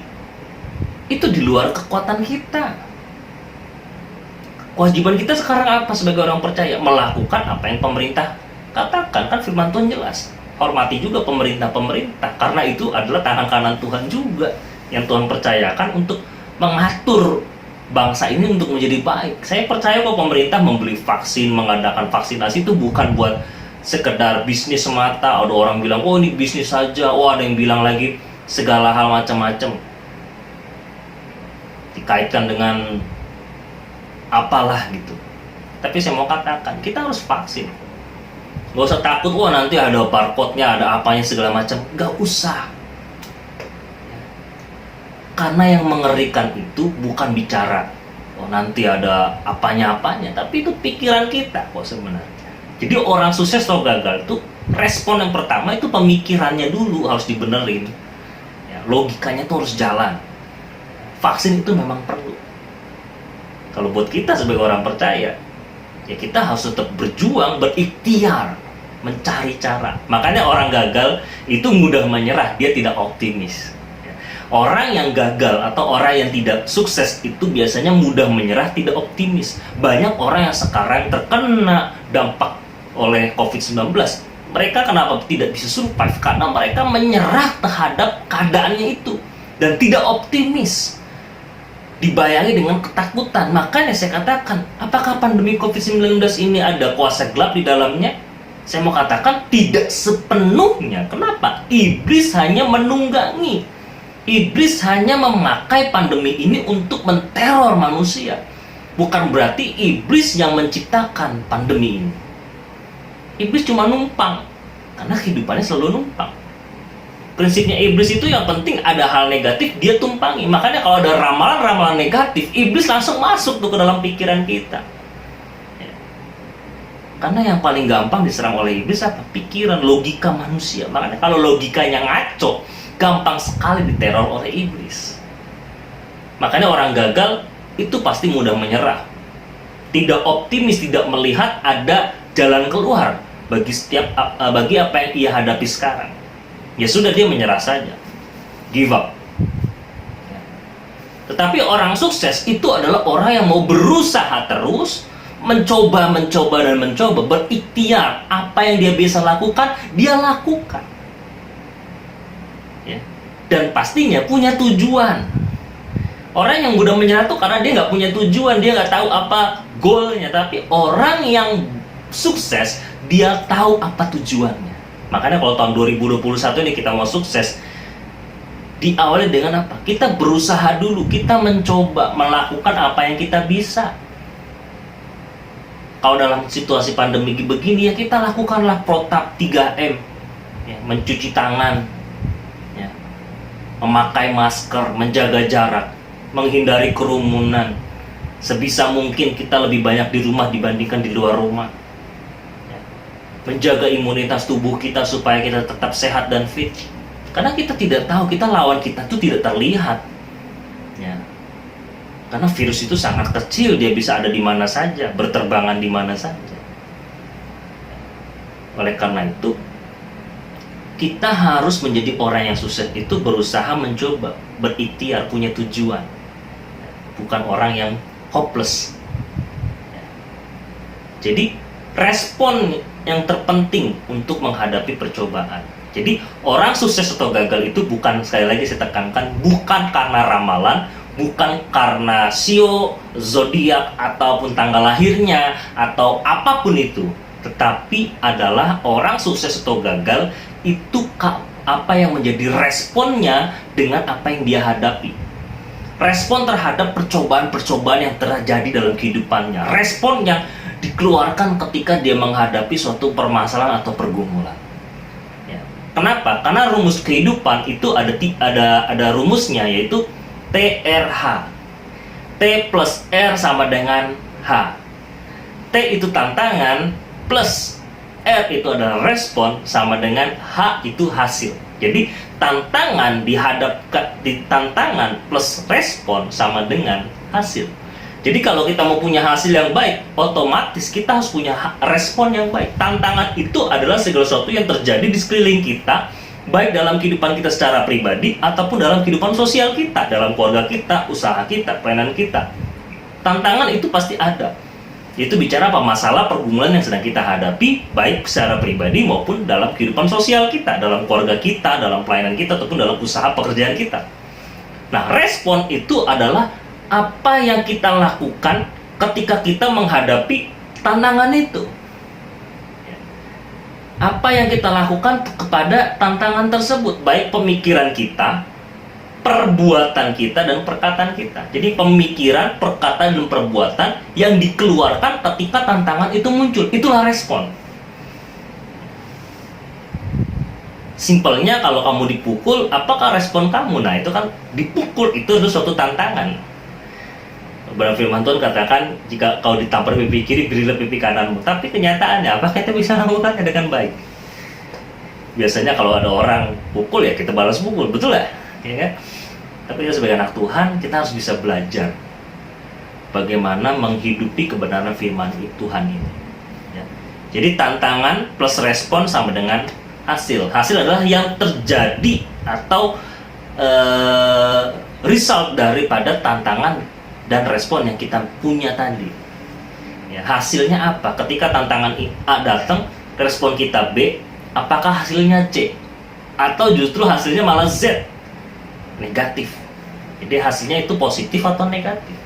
itu di luar kekuatan kita. Kewajiban kita sekarang apa sebagai orang percaya? Melakukan apa yang pemerintah katakan. Kan firman Tuhan jelas. Hormati juga pemerintah-pemerintah, karena itu adalah tangan kanan Tuhan juga yang Tuhan percayakan untuk mengatur bangsa ini untuk menjadi baik. Saya percaya bahwa pemerintah membeli vaksin, mengadakan vaksinasi itu bukan buat sekedar bisnis semata. Ada orang bilang, oh ini bisnis saja. Oh, ada yang bilang lagi segala hal macam-macam dikaitkan dengan apalah gitu. Tapi saya mau katakan, kita harus vaksin. Gak usah takut, wah nanti ada barcode-nya, ada apanya segala macam. Gak usah. Karena yang mengerikan itu bukan bicara, oh nanti ada apanya-apanya, tapi itu pikiran kita kok sebenarnya. Jadi orang sukses atau gagal itu respon yang pertama itu pemikirannya dulu harus dibenerin. Ya, logikanya tuh harus jalan. Vaksin itu memang perlu. Kalau buat kita sebagai orang percaya, ya kita harus tetap berjuang, berikhtiar, mencari cara. Makanya orang gagal itu mudah menyerah, dia tidak optimis. Orang yang gagal atau orang yang tidak sukses itu biasanya mudah menyerah, tidak optimis. Banyak orang yang sekarang terkena dampak oleh COVID-19. Mereka kenapa tidak bisa survive? Karena mereka menyerah terhadap keadaannya itu dan tidak optimis. Dibayangi dengan ketakutan. Makanya saya katakan, apakah pandemi COVID-19 ini ada kuasa gelap di dalamnya? Saya mau katakan tidak sepenuhnya. Kenapa? Iblis hanya menunggangi. Iblis hanya memakai pandemi ini untuk menteror manusia. Bukan berarti iblis yang menciptakan pandemi ini. Iblis cuma numpang, karena kehidupannya selalu numpang. Prinsipnya iblis itu yang penting ada hal negatif, dia tumpangi. Makanya kalau ada ramalan-ramalan negatif, iblis langsung masuk tuh ke dalam pikiran kita. Ya. Karena yang paling gampang diserang oleh iblis apa? Pikiran, logika manusia. Makanya kalau logikanya ngaco, gampang sekali diteror oleh iblis. Makanya orang gagal itu pasti mudah menyerah. Tidak optimis, tidak melihat ada jalan keluar bagi apa yang ia hadapi sekarang. Ya sudah, dia menyerah saja, give up. Tetapi orang sukses itu adalah orang yang mau berusaha terus, mencoba, berikhtiar. Apa yang dia bisa lakukan, dia lakukan. Ya. Dan pastinya punya tujuan. Orang yang mudah menyerah tuh karena dia nggak punya tujuan, dia nggak tahu apa goalnya. Tapi orang yang sukses, dia tahu apa tujuannya. Makanya kalau tahun 2021 ini kita mau sukses, diawali dengan apa? Kita berusaha dulu, kita mencoba melakukan apa yang kita bisa. Kalau dalam situasi pandemi begini ya kita lakukanlah protap 3M, ya, mencuci tangan, ya, memakai masker, menjaga jarak, menghindari kerumunan. Sebisa mungkin kita lebih banyak di rumah dibandingkan di luar rumah. Menjaga imunitas tubuh kita supaya kita tetap sehat dan fit. Karena kita tidak tahu, kita lawan kita itu tidak terlihat. Ya. Karena virus itu sangat kecil, dia bisa ada di mana saja, berterbangan di mana saja. Oleh karena itu, kita harus menjadi orang yang sukses itu berusaha mencoba, berikhtiar, punya tujuan. Bukan orang yang hopeless. Jadi respon yang terpenting untuk menghadapi percobaan. Jadi orang sukses atau gagal itu bukan, sekali lagi saya tekankan, bukan karena ramalan, bukan karena sio, zodiak, ataupun tanggal lahirnya, atau apapun itu. Tetapi adalah orang sukses atau gagal itu apa yang menjadi responnya dengan apa yang dia hadapi. Respon terhadap percobaan-percobaan yang terjadi dalam kehidupannya. Respon yang dikeluarkan ketika dia menghadapi suatu permasalahan atau pergumulan. Ya. Kenapa? Karena rumus kehidupan itu ada rumusnya, yaitu TRH. T plus R sama dengan H. T itu tantangan, plus R itu adalah respon, sama dengan H itu hasil. Jadi tantangan di tantangan plus respon sama dengan hasil. Jadi kalau kita mau punya hasil yang baik, otomatis kita harus punya respon yang baik. Tantangan itu adalah segala sesuatu yang terjadi di sekeliling kita, baik dalam kehidupan kita secara pribadi ataupun dalam kehidupan sosial kita, dalam keluarga kita, usaha kita, pelayanan kita. Tantangan itu pasti ada. Itu bicara apa? Masalah pergumulan yang sedang kita hadapi, baik secara pribadi maupun dalam kehidupan sosial kita, dalam keluarga kita, dalam pelayanan kita, ataupun dalam usaha pekerjaan kita. Nah, respon itu adalah apa yang kita lakukan ketika kita menghadapi tantangan itu. Apa yang kita lakukan kepada tantangan tersebut, baik pemikiran kita, perbuatan kita, dan perkataan kita. Jadi pemikiran, perkataan, dan perbuatan yang dikeluarkan ketika tantangan itu muncul, itulah respon. Simpelnya, kalau kamu dipukul, apakah respon kamu? Nah, itu kan dipukul, itu adalah suatu tantangan. Dalam firman Tuhan katakan, jika kau ditampar pipi kiri, berilah pipi kananmu. Tapi kenyataannya, apakah kita bisa melakukannya dengan baik? Biasanya kalau ada orang pukul, ya kita balas pukul, betul lah? Ya kan? Tapi kita sebagai anak Tuhan, kita harus bisa belajar bagaimana menghidupi kebenaran firman Tuhan ini. Ya. Jadi tantangan plus respon sama dengan hasil. Hasil adalah yang terjadi atau result daripada tantangan dan respon yang kita punya tadi. Ya, hasilnya apa? Ketika tantangan A datang, respon kita B, apakah hasilnya C? Atau justru hasilnya malah Z? Negatif. Jadi hasilnya itu positif atau negatif?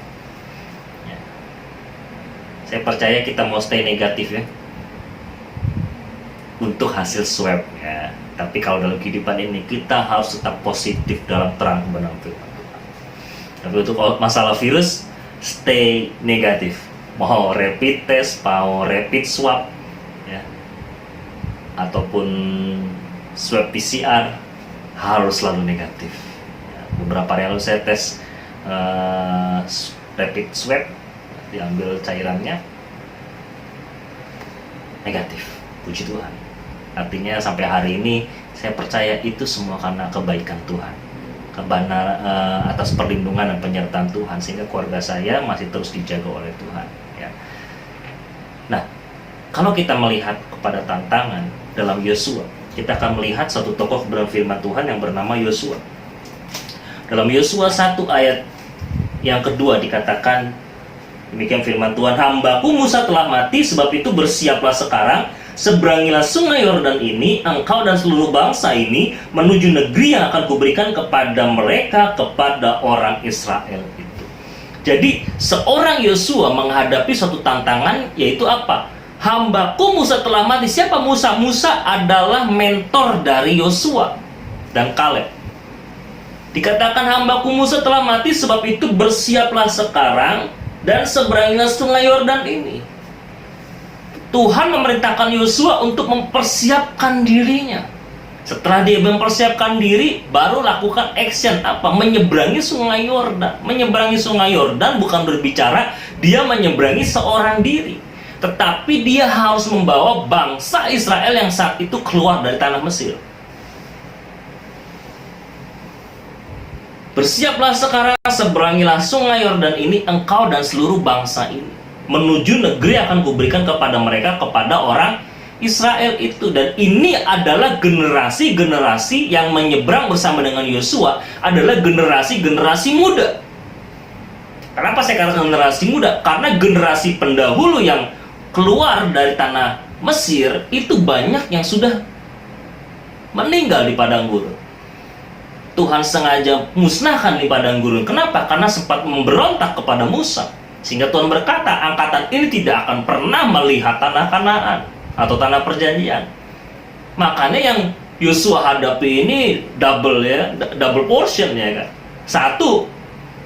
Ya. Saya percaya kita mau stay negatif ya, untuk hasil swab ya. Tapi kalau dalam kehidupan ini kita harus tetap positif dalam terang kebenaran firman Tuhan. Tapi untuk masalah virus, stay negatif. Mau rapid test, mau rapid swab ya, ataupun swab PCR, harus selalu negatif. Beberapa hari lalu saya tes rapid swab, diambil cairannya, negatif. Puji Tuhan. Artinya sampai hari ini saya percaya itu semua karena kebaikan Tuhan, atas perlindungan dan penyertaan Tuhan, sehingga keluarga saya masih terus dijaga oleh Tuhan ya. Nah, kalau kita melihat kepada tantangan dalam Yosua, kita akan melihat satu tokoh kebenaran firman Tuhan yang bernama Yosua. Dalam Yosua 1 ayat yang kedua dikatakan demikian firman Tuhan, hambaku Musa telah mati, sebab itu bersiaplah sekarang, seberangilah sungai Yordan ini, engkau dan seluruh bangsa ini, menuju negeri yang akan kuberikan kepada mereka, kepada orang Israel itu. Jadi seorang Yosua menghadapi suatu tantangan, yaitu apa? Hambaku Musa telah mati. Siapa Musa? Musa adalah mentor dari Yosua dan Kaleb. Dikatakan hambaku Musa telah mati, sebab itu bersiaplah sekarang dan seberangilah sungai Yordan ini. Tuhan memerintahkan Yosua untuk mempersiapkan dirinya. Setelah dia mempersiapkan diri, baru lakukan action apa? Menyeberangi sungai Yordan. Menyeberangi sungai Yordan bukan berbicara dia menyeberangi seorang diri, tetapi dia harus membawa bangsa Israel yang saat itu keluar dari tanah Mesir. Bersiaplah sekarang, seberangilah sungai Yordan ini, engkau dan seluruh bangsa ini, menuju negeri akan kuberikan kepada mereka, kepada orang Israel itu. Dan ini adalah generasi-generasi yang menyeberang bersama dengan Yosua adalah generasi-generasi muda. Kenapa saya katakan generasi muda? Karena generasi pendahulu yang keluar dari tanah Mesir itu banyak yang sudah meninggal di padang gurun. Tuhan sengaja musnahkan di padang gurun. Kenapa? Karena sempat memberontak kepada Musa. Sehingga Tuhan berkata, angkatan ini tidak akan pernah melihat tanah Kanaan atau tanah perjanjian. Makanya yang Yosua hadapi ini double portion ya kan. Satu,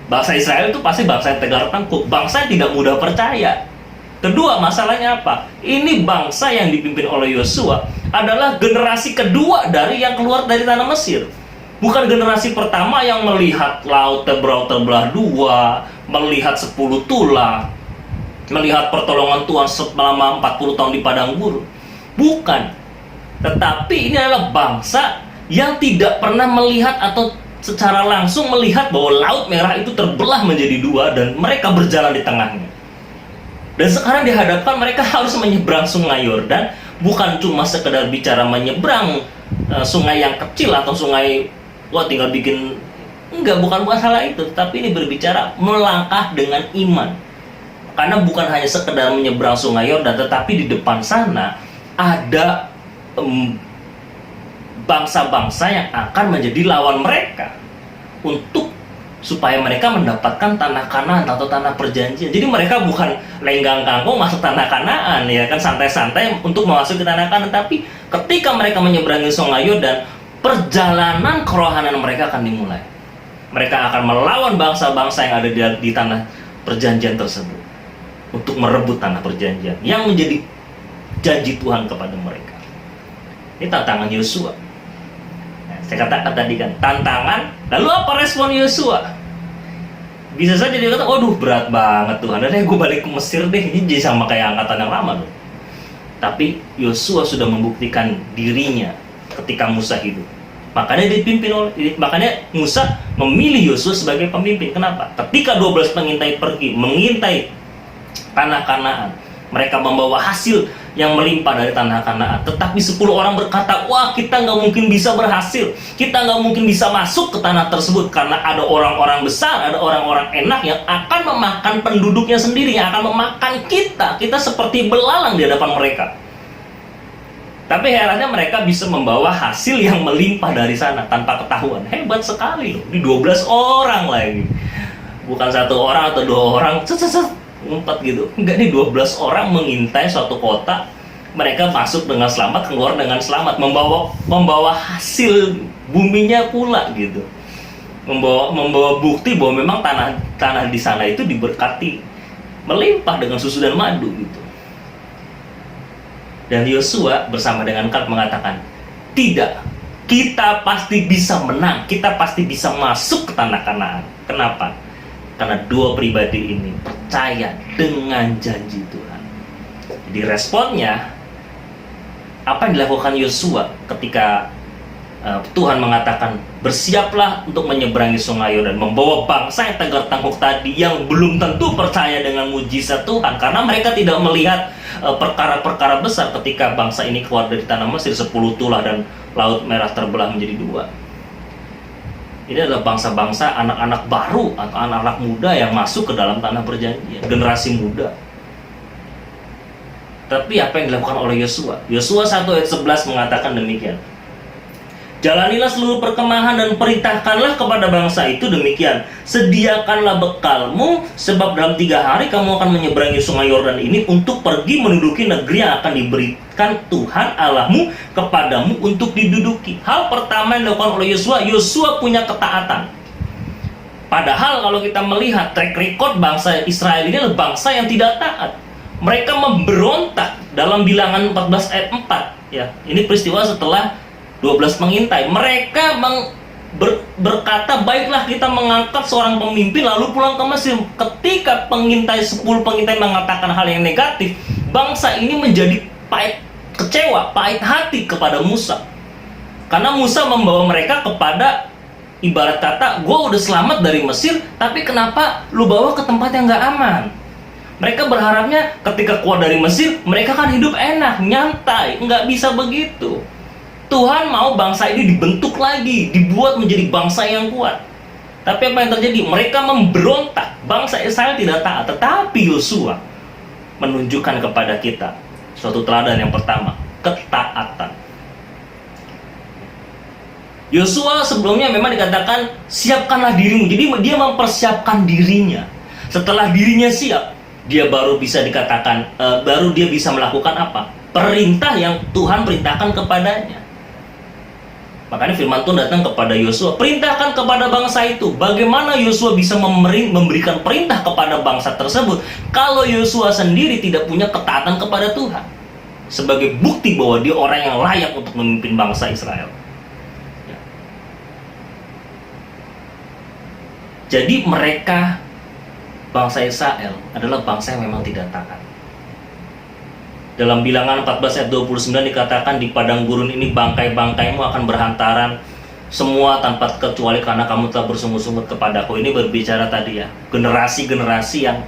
bangsa Israel itu pasti bangsa yang tegar tengkuk, bangsa yang tidak mudah percaya. Kedua, masalahnya apa? Ini bangsa yang dipimpin oleh Yosua adalah generasi kedua dari yang keluar dari tanah Mesir. Bukan generasi pertama yang melihat laut terbelah dua, melihat 10 tulah, melihat pertolongan Tuhan selama 40 tahun di padang gurun. Bukan. Tetapi ini adalah bangsa yang tidak pernah melihat atau secara langsung melihat bahwa Laut Merah itu terbelah menjadi dua dan mereka berjalan di tengahnya. Dan sekarang dihadapkan mereka harus menyeberang sungai Yordan, bukan cuma sekedar bicara menyeberang sungai yang kecil atau sungai tinggal bikin, bukan masalah itu, tapi ini berbicara melangkah dengan iman. Karena bukan hanya sekedar menyeberang sungai Yordan, tetapi di depan sana ada bangsa-bangsa yang akan menjadi lawan mereka untuk supaya mereka mendapatkan tanah Kanaan atau tanah perjanjian. Jadi mereka bukan lenggang kangkung masuk tanah Kanaan ya kan, santai-santai untuk masuk ke tanah Kanaan, tapi ketika mereka menyeberangi sungai Yordan, perjalanan kerohanian mereka akan dimulai. Mereka akan melawan bangsa-bangsa yang ada di tanah perjanjian tersebut untuk merebut tanah perjanjian yang menjadi janji Tuhan kepada mereka. Ini tantangan Yosua. Saya katakan tadi kan, tantangan. Lalu apa respon Yosua? Bisa saja dia kata, waduh berat banget Tuhan, dan gue balik ke Mesir deh, ini jadi sama kayak angkatan yang lama loh. Tapi Yosua sudah membuktikan dirinya ketika Musa hidup. Makanya Musa memilih Yosua sebagai pemimpin. Kenapa? Ketika 12 pengintai pergi mengintai tanah Kanaan, mereka membawa hasil yang melimpah dari tanah Kanaan. Tetapi 10 orang berkata, wah kita nggak mungkin bisa berhasil, kita nggak mungkin bisa masuk ke tanah tersebut, karena ada orang-orang besar, ada orang-orang enak yang akan memakan penduduknya sendiri, yang akan memakan kita seperti belalang di hadapan mereka. Tapi herannya mereka bisa membawa hasil yang melimpah dari sana tanpa ketahuan. Hebat sekali loh, ini 12 orang lagi, bukan 1 orang atau 2 orang ngumpet gitu. Enggak, nih 12 orang mengintai suatu kota, mereka masuk dengan selamat, keluar dengan selamat, membawa hasil buminya pula gitu, membawa bukti bahwa memang tanah di sana itu diberkati melimpah dengan susu dan madu gitu. Dan Yosua bersama dengan Kaleb mengatakan, tidak, kita pasti bisa menang, kita pasti bisa masuk ke tanah Kanaan. Kenapa? Karena 2 pribadi ini percaya dengan janji Tuhan. Jadi responnya, apa yang dilakukan Yosua ketika Tuhan mengatakan bersiaplah untuk menyeberangi sungai Yordan, membawa bangsa yang tegar tengkuk tadi yang belum tentu percaya dengan mujizat Tuhan, karena mereka tidak melihat perkara-perkara besar ketika bangsa ini keluar dari tanah Mesir, 10 tulah dan Laut Merah terbelah menjadi 2. Ini adalah bangsa-bangsa anak-anak baru atau anak-anak muda yang masuk ke dalam tanah perjanjian, generasi muda. Tapi apa yang dilakukan oleh Yosua? Yosua 1 ayat 11 mengatakan demikian. Jalanilah seluruh perkemahan dan perintahkanlah kepada bangsa itu demikian. Sediakanlah bekalmu, sebab dalam 3 hari kamu akan menyeberangi sungai Yordan ini untuk pergi menduduki negeri yang akan diberikan Tuhan Allahmu kepadamu untuk diduduki. Hal pertama yang dilakukan oleh Yosua punya ketaatan. Padahal kalau kita melihat track record bangsa Israel ini adalah bangsa yang tidak taat. Mereka memberontak dalam Bilangan 14 ayat 4. Ya, ini peristiwa setelah 12 pengintai. Mereka berkata, baiklah kita mengangkat seorang pemimpin lalu pulang ke Mesir. Ketika 10 pengintai mengatakan hal yang negatif, bangsa ini menjadi kecewa, pahit hati kepada Musa. Karena Musa membawa mereka kepada, ibarat kata, gue udah selamat dari Mesir, tapi kenapa lu bawa ke tempat yang gak aman? Mereka berharapnya ketika keluar dari Mesir, mereka kan hidup enak, nyantai. Nggak bisa begitu. Tuhan mau bangsa ini dibentuk lagi, dibuat menjadi bangsa yang kuat. Tapi apa yang terjadi? Mereka memberontak. Bangsa Israel tidak taat. Tetapi Yosua menunjukkan kepada kita suatu teladan yang pertama, ketaatan. Yosua sebelumnya memang dikatakan siapkanlah dirimu. Jadi dia mempersiapkan dirinya. Setelah dirinya siap, dia baru bisa dikatakan, baru dia bisa melakukan apa? Perintah yang Tuhan perintahkan kepadanya. Makanya firman Tuhan datang kepada Yosua, perintahkan kepada bangsa itu. Bagaimana Yosua bisa memberikan perintah kepada bangsa tersebut kalau Yosua sendiri tidak punya ketaatan kepada Tuhan? Sebagai bukti bahwa dia orang yang layak untuk memimpin bangsa Israel. Jadi mereka, bangsa Israel, adalah bangsa yang memang tidak taat. Dalam Bilangan 14 ayat 29 dikatakan, di padang gurun ini bangkai-bangkaimu akan berhantaran semua tanpa kecuali karena kamu telah bersungut-sungut kepadaku. Ini berbicara tadi ya, generasi-generasi yang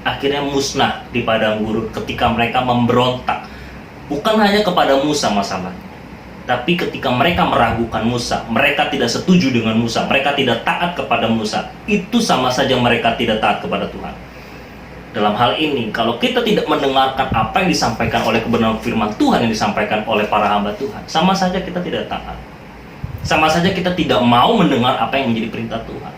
akhirnya musnah di padang gurun ketika mereka memberontak. Bukan hanya kepada Musa masalahnya, tapi ketika mereka meragukan Musa, mereka tidak setuju dengan Musa, mereka tidak taat kepada Musa, itu sama saja mereka tidak taat kepada Tuhan. Dalam hal ini, kalau kita tidak mendengarkan apa yang disampaikan oleh kebenaran firman Tuhan yang disampaikan oleh para hamba Tuhan, sama saja kita tidak taat. Sama saja kita tidak mau mendengar apa yang menjadi perintah Tuhan.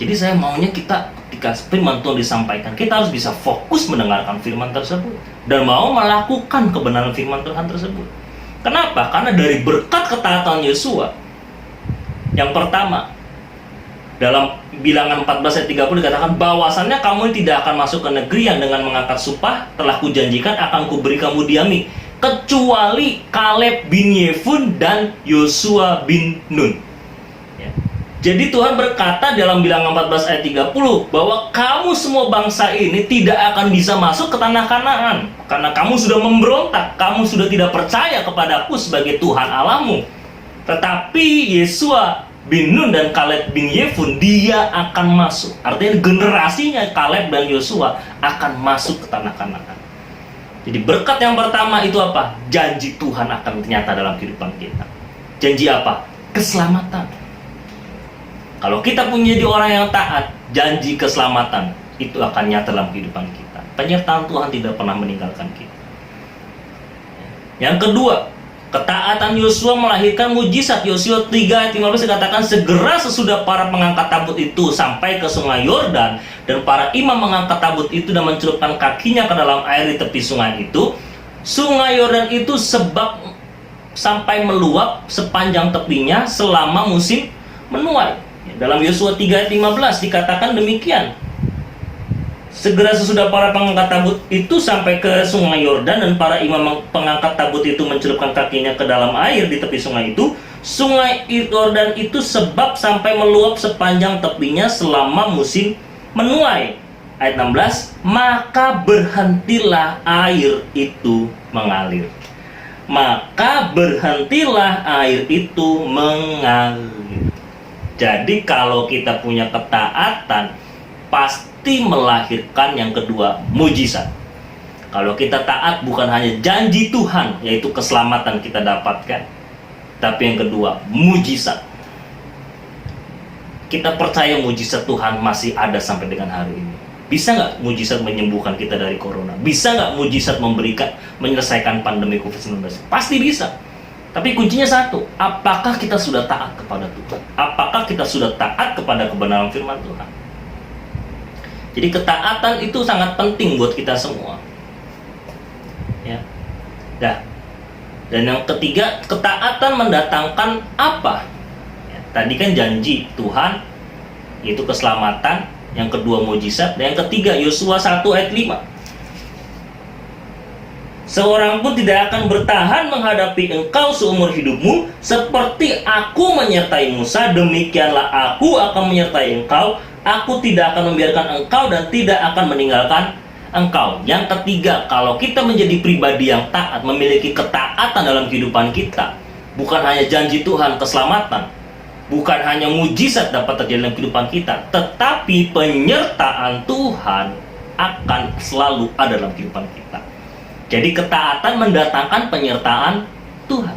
Jadi saya maunya kita ketika firman Tuhan disampaikan, kita harus bisa fokus mendengarkan firman tersebut dan mau melakukan kebenaran firman Tuhan tersebut. Kenapa? Karena dari berkat ketaatan Yosua, yang pertama, dalam Bilangan 14 ayat 30 dikatakan, bahwasannya kamu tidak akan masuk ke negeri yang dengan mengangkat sumpah telah kujanjikan akan kuberi kamu diami, kecuali Kaleb bin Yefun dan Yosua bin Nun. Ya. Jadi Tuhan berkata dalam Bilangan 14 ayat 30 bahwa kamu semua bangsa ini tidak akan bisa masuk ke tanah Kanaan karena kamu sudah memberontak, kamu sudah tidak percaya kepadaku sebagai Tuhan Allahmu. Tetapi Yosua bin Nun dan Kaleb bin Yefun, dia akan masuk. Artinya generasinya Kaleb dan Yosua akan masuk ke tanah Kanaan. Jadi berkat yang pertama itu apa? Janji Tuhan akan nyata dalam kehidupan kita. Janji apa? Keselamatan. Kalau kita punya jadi orang yang taat, janji keselamatan itu akan nyata dalam kehidupan kita. Penyertaan Tuhan tidak pernah meninggalkan kita. Yang kedua, ketaatan Yosua melahirkan mujizat. Yosua 3 ayat 15 dikatakan, segera sesudah para pengangkat tabut itu sampai ke sungai Yordan, dan para imam mengangkat tabut itu dan mencelupkan kakinya ke dalam air di tepi sungai itu, sungai Yordan itu sampai meluap sepanjang tepinya selama musim menuai. Dalam Yosua 3 ayat 15 dikatakan demikian, segera sesudah para pengangkat tabut itu sampai ke sungai Yordan dan para imam pengangkat tabut itu mencelupkan kakinya ke dalam air di tepi sungai itu, sungai Yordan itu sampai meluap sepanjang tepinya selama musim menuai. Ayat 16, maka berhentilah air itu mengalir. Maka berhentilah air itu mengalir. Jadi kalau kita punya ketaatan, pasti melahirkan yang kedua, mujizat. Kalau kita taat, bukan hanya janji Tuhan, yaitu keselamatan kita dapatkan, tapi yang kedua, mujizat. Kita percaya mujizat Tuhan masih ada sampai dengan hari ini. Bisa nggak mujizat menyembuhkan kita dari corona? Bisa nggak mujizat menyelesaikan pandemi COVID-19? Pasti bisa. Tapi kuncinya satu, apakah kita sudah taat kepada Tuhan? Apakah kita sudah taat kepada kebenaran firman Tuhan? Jadi ketaatan itu sangat penting buat kita semua. Ya. Nah, dan yang ketiga, ketaatan mendatangkan apa? Ya, tadi kan janji Tuhan, yaitu keselamatan. Yang kedua mujizat. Dan yang ketiga Yosua 1 ayat 5. Seorang pun tidak akan bertahan menghadapi engkau seumur hidupmu, seperti aku menyertai Musa, demikianlah aku akan menyertai engkau. Aku tidak akan membiarkan engkau dan tidak akan meninggalkan engkau. Yang ketiga, kalau kita menjadi pribadi yang taat, memiliki ketaatan dalam kehidupan kita, bukan hanya janji Tuhan keselamatan, bukan hanya mujizat dapat terjadi dalam kehidupan kita, tetapi penyertaan Tuhan akan selalu ada dalam kehidupan kita. Jadi ketaatan mendatangkan penyertaan Tuhan.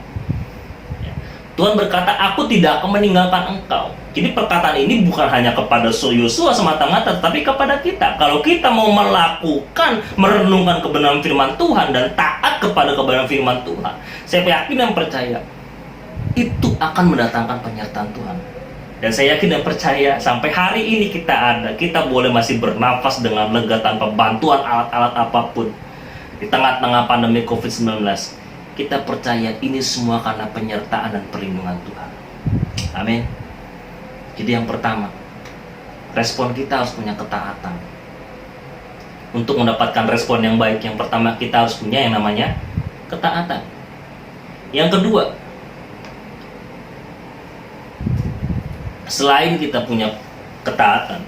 Tuhan berkata, aku tidak akan meninggalkan engkau. Jadi perkataan ini bukan hanya kepada Yosua semata-mata, tapi kepada kita. Kalau kita mau melakukan, merenungkan kebenaran firman Tuhan dan taat kepada kebenaran firman Tuhan, saya yakin dan percaya itu akan mendatangkan penyertaan Tuhan. Dan saya yakin dan percaya sampai hari ini kita boleh masih bernafas dengan lega tanpa bantuan alat-alat apapun. Di tengah-tengah pandemi COVID-19, kita percaya ini semua karena penyertaan dan perlindungan Tuhan. Amin. Jadi yang pertama, respon kita harus punya ketaatan. Untuk mendapatkan respon yang baik, yang pertama kita harus punya yang namanya ketaatan. Yang kedua, selain kita punya ketaatan,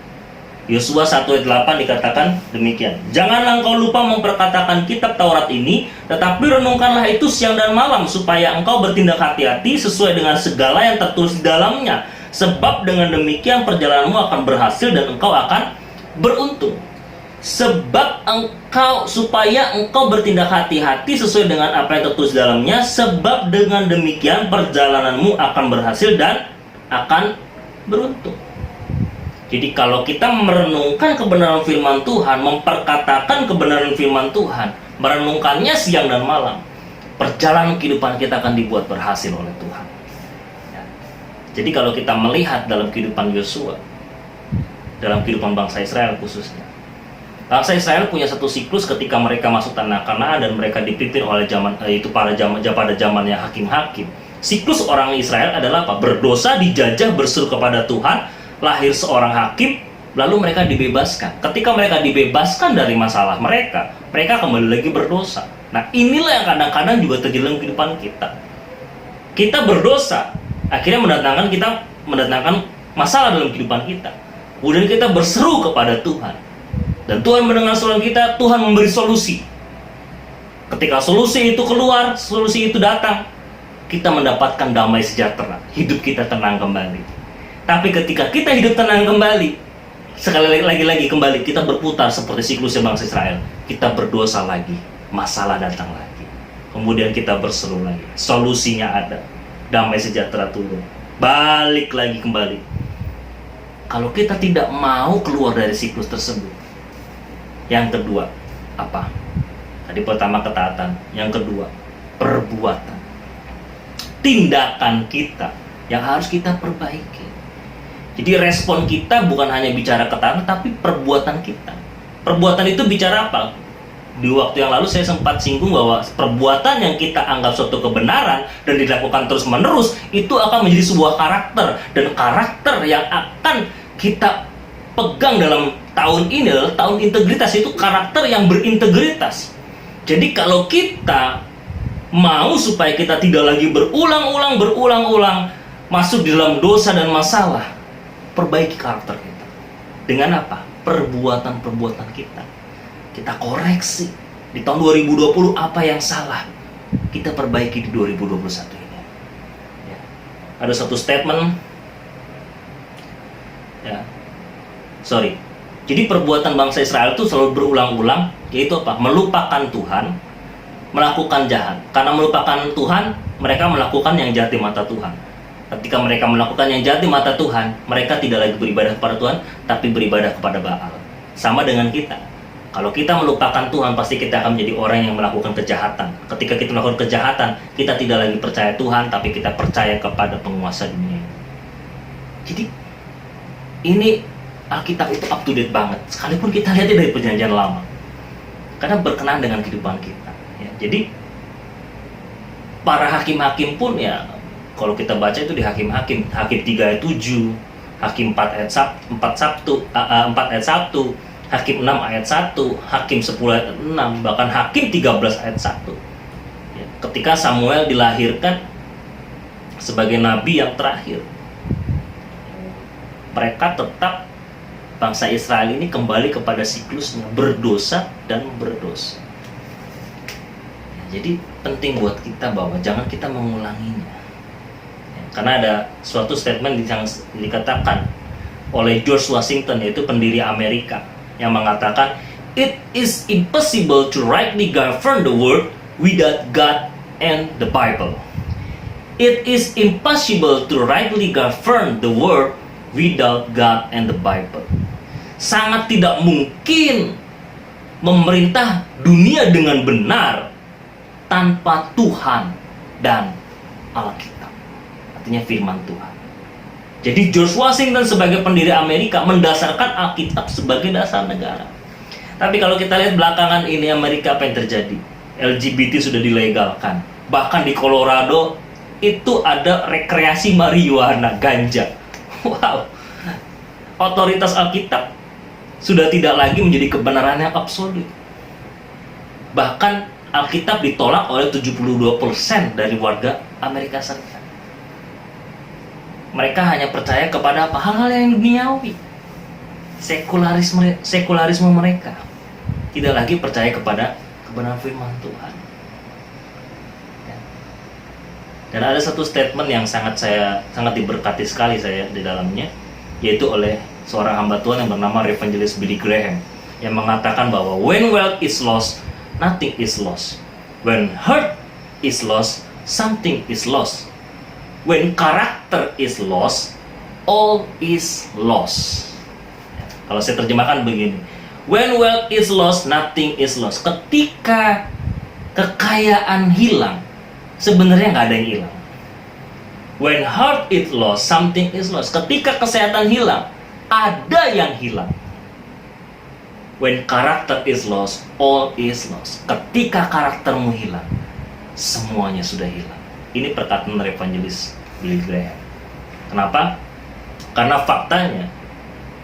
Yosua 1 ayat 8 dikatakan demikian. Janganlah engkau lupa memperkatakan kitab Taurat ini, tetapi renungkanlah itu siang dan malam, supaya engkau bertindak hati-hati sesuai dengan segala yang tertulis di dalamnya. Sebab dengan demikian perjalananmu akan berhasil dan engkau akan beruntung. Supaya engkau bertindak hati-hati sesuai dengan apa yang tertulis di dalamnya. Sebab dengan demikian perjalananmu akan berhasil dan akan beruntung. Jadi kalau kita merenungkan kebenaran firman Tuhan, memperkatakan kebenaran firman Tuhan, merenungkannya siang dan malam, perjalanan kehidupan kita akan dibuat berhasil oleh Tuhan. Ya. Jadi kalau kita melihat dalam kehidupan Yosua, dalam kehidupan bangsa Israel khususnya, bangsa Israel punya satu siklus ketika mereka masuk tanah Kanaan dan mereka dipimpin oleh pada zamannya hakim-hakim. Siklus orang Israel adalah apa? Berdosa, dijajah, berseru kepada Tuhan, lahir seorang hakim, lalu mereka dibebaskan. Ketika mereka dibebaskan dari masalah mereka kembali lagi berdosa. Nah, inilah yang kadang-kadang juga terjadi dalam kehidupan kita. Kita berdosa, akhirnya mendatangkan masalah dalam kehidupan kita. Kemudian kita berseru kepada Tuhan, dan Tuhan mendengar seruan kita, Tuhan memberi solusi. Ketika solusi itu keluar, solusi itu datang, kita mendapatkan damai sejahtera, hidup kita tenang kembali. Tapi ketika kita hidup tenang kembali, sekali lagi kembali kita berputar seperti siklusnya bangsa Israel. Kita berdosa lagi, masalah datang lagi. Kemudian kita berseru lagi, solusinya ada, damai sejahtera turun, balik lagi kembali. Kalau kita tidak mau keluar dari siklus tersebut, yang kedua apa? Tadi pertama ketaatan, yang kedua perbuatan, tindakan kita yang harus kita perbaiki. Jadi respon kita bukan hanya bicara ketaatan, tapi perbuatan kita. Perbuatan itu bicara apa? Di waktu yang lalu saya sempat singgung bahwa perbuatan yang kita anggap suatu kebenaran dan dilakukan terus-menerus, itu akan menjadi sebuah karakter. Dan karakter yang akan kita pegang dalam tahun ini adalah tahun integritas. Itu karakter yang berintegritas. Jadi kalau kita mau supaya kita tidak lagi berulang-ulang masuk di dalam dosa dan masalah, perbaiki karakter kita. Dengan apa? Perbuatan-perbuatan kita. Kita koreksi. Di tahun 2020 apa yang salah, kita perbaiki di 2021 ini. Ya. Ada satu statement. Jadi perbuatan bangsa Israel itu selalu berulang-ulang, yaitu apa? Melupakan Tuhan, melakukan jahat. Karena melupakan Tuhan, mereka melakukan yang jahat di mata Tuhan. Ketika mereka melakukan yang jahat di mata Tuhan, mereka tidak lagi beribadah kepada Tuhan, tapi beribadah kepada Baal. Sama dengan kita. Kalau kita melupakan Tuhan, pasti kita akan menjadi orang yang melakukan kejahatan. Ketika kita melakukan kejahatan, kita tidak lagi percaya Tuhan, tapi kita percaya kepada penguasa dunia. Jadi, ini Alkitab itu up to date banget. Sekalipun kita lihatnya dari perjanjian lama. Karena berkenaan dengan kehidupan kita. Ya, jadi, para hakim-hakim pun ya, kalau kita baca itu di Hakim-Hakim 3 ayat 7, Hakim 4 ayat 1, Hakim 6 ayat 1, Hakim 10 ayat 6, bahkan Hakim 13 ayat 1. Ya, ketika Samuel dilahirkan sebagai nabi yang terakhir, mereka tetap, bangsa Israel ini kembali kepada siklusnya, berdosa dan berdosa. Ya, jadi penting buat kita bahwa jangan kita mengulanginya. Karena ada suatu statement yang dikatakan oleh George Washington, yaitu pendiri Amerika, yang mengatakan it is impossible to rightly govern the world without God and the Bible. It is impossible to rightly govern the world without God and the Bible. Sangat tidak mungkin memerintah dunia dengan benar tanpa Tuhan dan Alkitab. Artinya firman Tuhan. Jadi George Washington sebagai pendiri Amerika mendasarkan Alkitab sebagai dasar negara. Tapi kalau kita lihat belakangan ini Amerika, apa yang terjadi? LGBT sudah dilegalkan. Bahkan di Colorado itu ada rekreasi marijuana, ganja. Wow. Otoritas Alkitab sudah tidak lagi menjadi kebenaran yang absolut. Bahkan Alkitab ditolak oleh 72% dari warga Amerika Serikat. Mereka hanya percaya kepada apa? Hal-hal yang duniawi. Sekularisme mereka. Tidak lagi percaya kepada kebenaran firman Tuhan. Dan ada satu statement yang sangat diberkati sekali saya di dalamnya, yaitu oleh seorang hamba Tuhan yang bernama Evangelist Billy Graham, yang mengatakan bahwa when wealth is lost, nothing is lost. When heart is lost, something is lost. When character is lost, all is lost. Kalau saya terjemahkan begini, when wealth is lost, nothing is lost. Ketika kekayaan hilang, sebenarnya nggak ada yang hilang. When heart is lost, something is lost. Ketika kesehatan hilang, ada yang hilang. When character is lost, all is lost. Ketika karaktermu hilang, semuanya sudah hilang. Ini perkataan dari Evangelis Billy Graham. Kenapa? Karena faktanya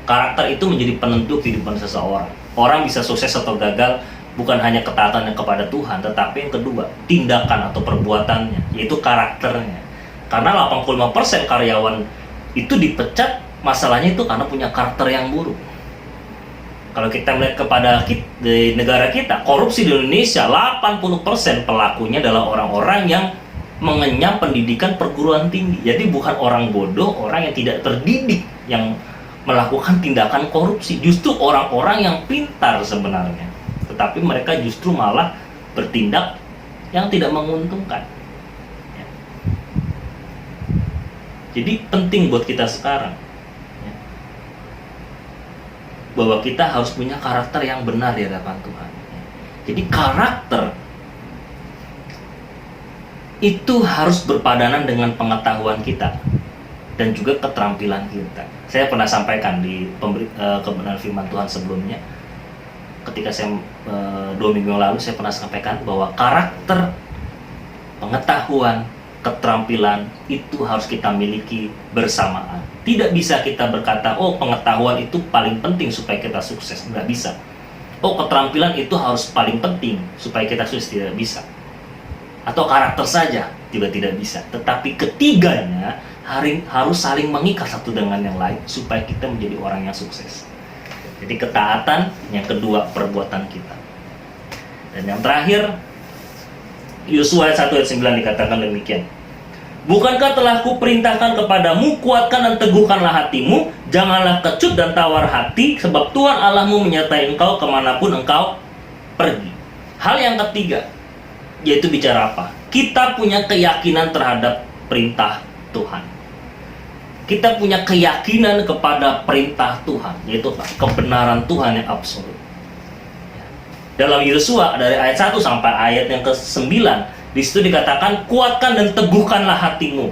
karakter itu menjadi penentu kehidupan seseorang. Orang bisa sukses atau gagal bukan hanya ketaatannya kepada Tuhan, tetapi yang kedua, tindakan atau perbuatannya, yaitu karakternya. Karena 85% karyawan itu dipecat, masalahnya itu karena punya karakter yang buruk. Kalau kita melihat kepada di negara kita, korupsi di Indonesia, 80% pelakunya adalah orang-orang yang mengenyam pendidikan perguruan tinggi. Jadi bukan orang bodoh, orang yang tidak terdidik yang melakukan tindakan korupsi. Justru orang-orang yang pintar sebenarnya. Tetapi mereka justru malah bertindak yang tidak menguntungkan. Ya. Jadi penting buat kita sekarang, ya, bahwa kita harus punya karakter yang benar di hadapan Tuhan. Ya. Jadi karakter itu harus berpadanan dengan pengetahuan kita dan juga keterampilan kita. Saya pernah sampaikan di kebenaran firman Tuhan sebelumnya, ketika saya 2 minggu yang lalu saya pernah sampaikan bahwa karakter, pengetahuan, keterampilan itu harus kita miliki bersamaan. Tidak bisa kita berkata, oh pengetahuan itu paling penting supaya kita sukses. Nggak bisa. Oh keterampilan itu harus paling penting supaya kita sukses. Tidak bisa. Atau karakter saja juga tidak bisa. Tetapi ketiganya harus saling mengikat satu dengan yang lain supaya kita menjadi orang yang sukses. Jadi ketaatan, yang kedua perbuatan kita. Dan yang terakhir, Yosua 1 ayat 9 dikatakan demikian. Bukankah telah kuperintahkan kepadamu, kuatkan dan teguhkanlah hatimu, janganlah kecut dan tawar hati, sebab Tuhan Allahmu menyertai engkau kemanapun engkau pergi. Hal yang ketiga, yaitu bicara apa? Kita punya keyakinan terhadap perintah Tuhan. Kita punya keyakinan kepada perintah Tuhan, yaitu kebenaran Tuhan yang absolut. Dalam Yosua dari ayat 1 sampai ayat yang ke-9, di situ dikatakan kuatkan dan teguhkanlah hatimu.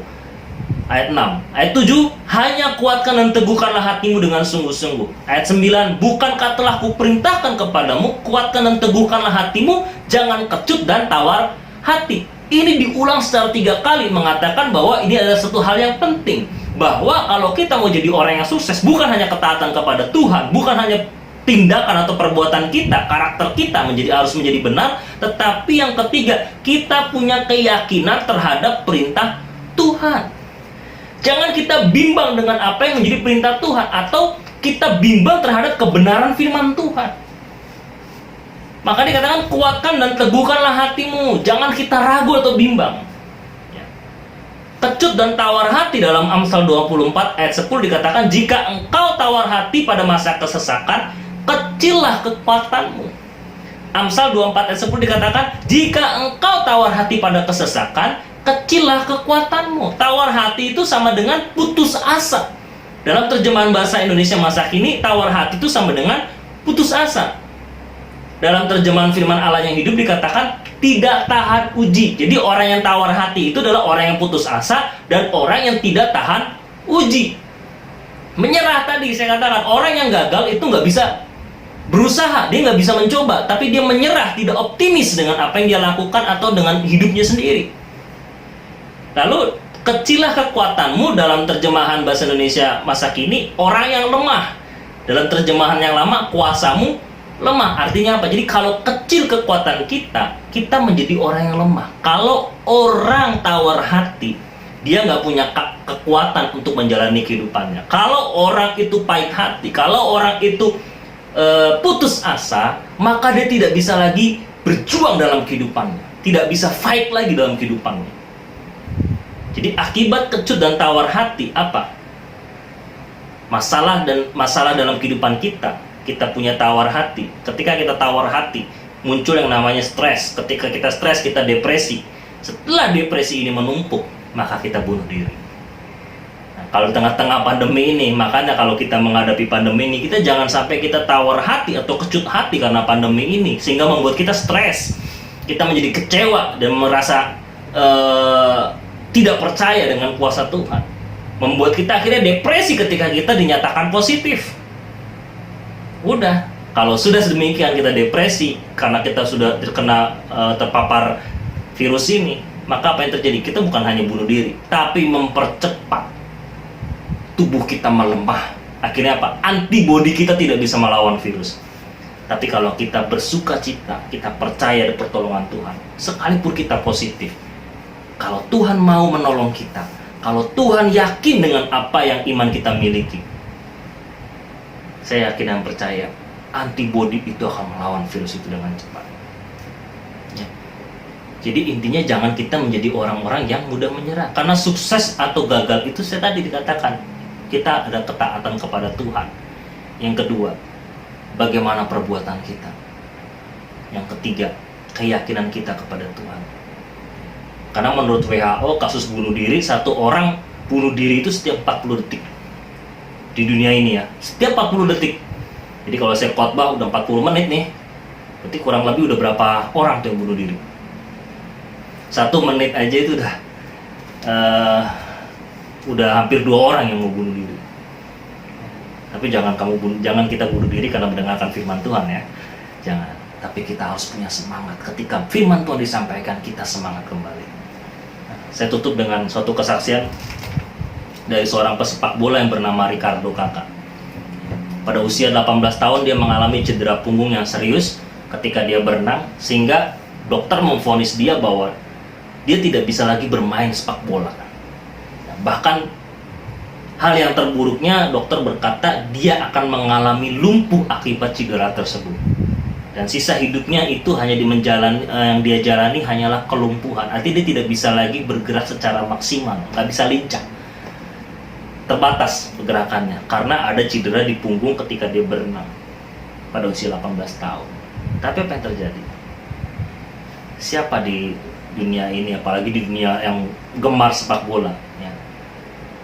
Ayat 6, ayat 7, hanya kuatkan dan teguhkanlah hatimu dengan sungguh-sungguh. Ayat 9, bukankah telah kuperintahkan kepadamu, kuatkan dan teguhkanlah hatimu, jangan kecut dan tawar hati. Ini diulang secara 3 kali, mengatakan bahwa ini adalah satu hal yang penting. Bahwa kalau kita mau jadi orang yang sukses, bukan hanya ketaatan kepada Tuhan, bukan hanya tindakan atau perbuatan kita, karakter kita harus menjadi benar, tetapi yang ketiga, kita punya keyakinan terhadap perintah Tuhan. Jangan kita bimbang dengan apa yang menjadi perintah Tuhan, atau kita bimbang terhadap kebenaran firman Tuhan. Maka dikatakan kuatkan dan teguhkanlah hatimu, jangan kita ragu atau bimbang. Kecut dan tawar hati dalam Amsal 24 ayat 10 dikatakan, jika engkau tawar hati pada masa kesesakan, kecillah kekuatanmu. Amsal 24 ayat 10 dikatakan, jika engkau tawar hati pada kesesakan, kecillah kekuatanmu. Tawar hati itu sama dengan putus asa. Dalam terjemahan bahasa Indonesia masa kini, tawar hati itu sama dengan putus asa. Dalam terjemahan firman Allah yang hidup dikatakan tidak tahan uji. Jadi orang yang tawar hati itu adalah orang yang putus asa dan orang yang tidak tahan uji. Menyerah tadi saya katakan, orang yang gagal itu nggak bisa berusaha, dia nggak bisa mencoba, tapi dia menyerah, tidak optimis dengan apa yang dia lakukan atau dengan hidupnya sendiri. Lalu kecillah kekuatanmu dalam terjemahan bahasa Indonesia masa kini, orang yang lemah. Dalam terjemahan yang lama, kuasamu lemah. Artinya apa? Jadi kalau kecil kekuatan kita, kita menjadi orang yang lemah. Kalau orang tawar hati, dia nggak punya kekuatan untuk menjalani kehidupannya. Kalau orang itu pahit hati, kalau orang itu putus asa, maka dia tidak bisa lagi berjuang dalam kehidupannya, tidak bisa fight lagi dalam kehidupannya. Jadi akibat kecut dan tawar hati apa? Masalah dalam kehidupan kita. Kita punya tawar hati. Ketika kita tawar hati, muncul yang namanya stres. Ketika kita stres, kita depresi. Setelah depresi ini menumpuk, maka kita bunuh diri. Nah, kalau di tengah-tengah pandemi ini, makanya kalau kita menghadapi pandemi ini, kita jangan sampai kita tawar hati atau kecut hati karena pandemi ini, sehingga membuat kita stres. Kita menjadi kecewa dan merasa tidak percaya dengan kuasa Tuhan. Membuat kita akhirnya depresi ketika kita dinyatakan positif. Udah, kalau sudah sedemikian kita depresi karena kita sudah terpapar virus ini, maka apa yang terjadi? Kita bukan hanya bunuh diri, tapi mempercepat tubuh kita melemah. Akhirnya apa? Antibodi kita tidak bisa melawan virus. Tapi kalau kita bersuka cita, kita percaya di pertolongan Tuhan, sekalipun kita positif, kalau Tuhan mau menolong kita, kalau Tuhan yakin dengan apa yang iman kita miliki, saya yakin dan percaya antibodi itu akan melawan virus itu dengan cepat. Ya. Jadi intinya jangan kita menjadi orang-orang yang mudah menyerah. Karena sukses atau gagal itu saya tadi dikatakan, kita ada ketaatan kepada Tuhan. Yang kedua, bagaimana perbuatan kita. Yang ketiga, keyakinan kita kepada Tuhan. Karena menurut WHO, kasus bunuh diri, satu orang bunuh diri itu setiap 40 detik. Di dunia ini ya, setiap 40 detik. Jadi kalau saya khotbah udah 40 menit nih, berarti kurang lebih udah berapa orang tuh yang bunuh diri. 1 menit aja itu udah hampir 2 orang yang mau bunuh diri. Tapi jangan kita bunuh diri karena mendengarkan firman Tuhan ya. Jangan. Tapi kita harus punya semangat ketika firman Tuhan disampaikan, kita semangat kembali. Saya tutup dengan suatu kesaksian dari seorang pesepak bola yang bernama Ricardo Kakak. Pada usia 18 tahun dia mengalami cedera punggung yang serius ketika dia berenang, sehingga dokter memvonis dia bahwa dia tidak bisa lagi bermain sepak bola. Bahkan hal yang terburuknya, dokter berkata dia akan mengalami lumpuh akibat cedera tersebut. Dan sisa hidupnya itu hanya yang dia jalani hanyalah kelumpuhan. Artinya dia tidak bisa lagi bergerak secara maksimal, nggak bisa lincah. Terbatas pergerakannya karena ada cedera di punggung ketika dia berenang pada usia 18 tahun. Tapi apa yang terjadi? Siapa di dunia ini, apalagi di dunia yang gemar sepak bola ya,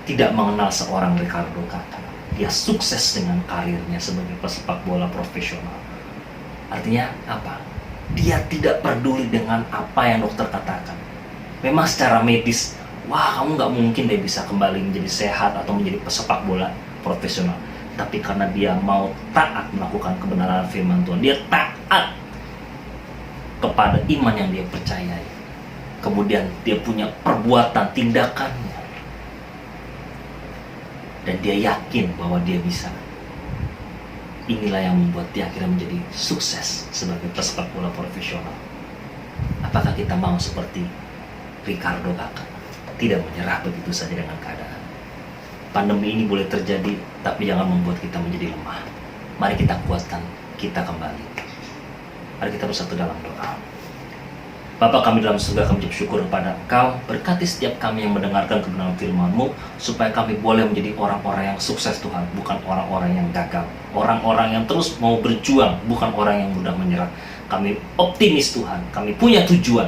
tidak mengenal seorang Ricardo Kakak? Dia sukses dengan karirnya sebagai pesepak bola profesional. Artinya apa? Dia tidak peduli dengan apa yang dokter katakan. Memang secara medis, wah, kamu nggak mungkin dia bisa kembali menjadi sehat atau menjadi pesepak bola profesional. Tapi karena dia mau taat melakukan kebenaran firman Tuhan, dia taat kepada iman yang dia percayai. Kemudian dia punya perbuatan, tindakannya. Dan dia yakin bahwa dia bisa. Inilah yang membuat dia akhirnya menjadi sukses sebagai pesepak bola profesional. Apakah kita mau seperti Ricardo Kakak? Tidak menyerah begitu saja dengan keadaan. Pandemi ini boleh terjadi, tapi jangan membuat kita menjadi lemah. Mari kita kuatkan kita kembali. Mari kita bersatu dalam doa. Bapa kami dalam surga, kami ucap syukur kepada Engkau. Berkati setiap kami yang mendengarkan kebenaran firman-Mu, supaya kami boleh menjadi orang-orang yang sukses Tuhan, bukan orang-orang yang gagal. Orang-orang yang terus mau berjuang, bukan orang yang mudah menyerah. Kami optimis Tuhan, kami punya tujuan.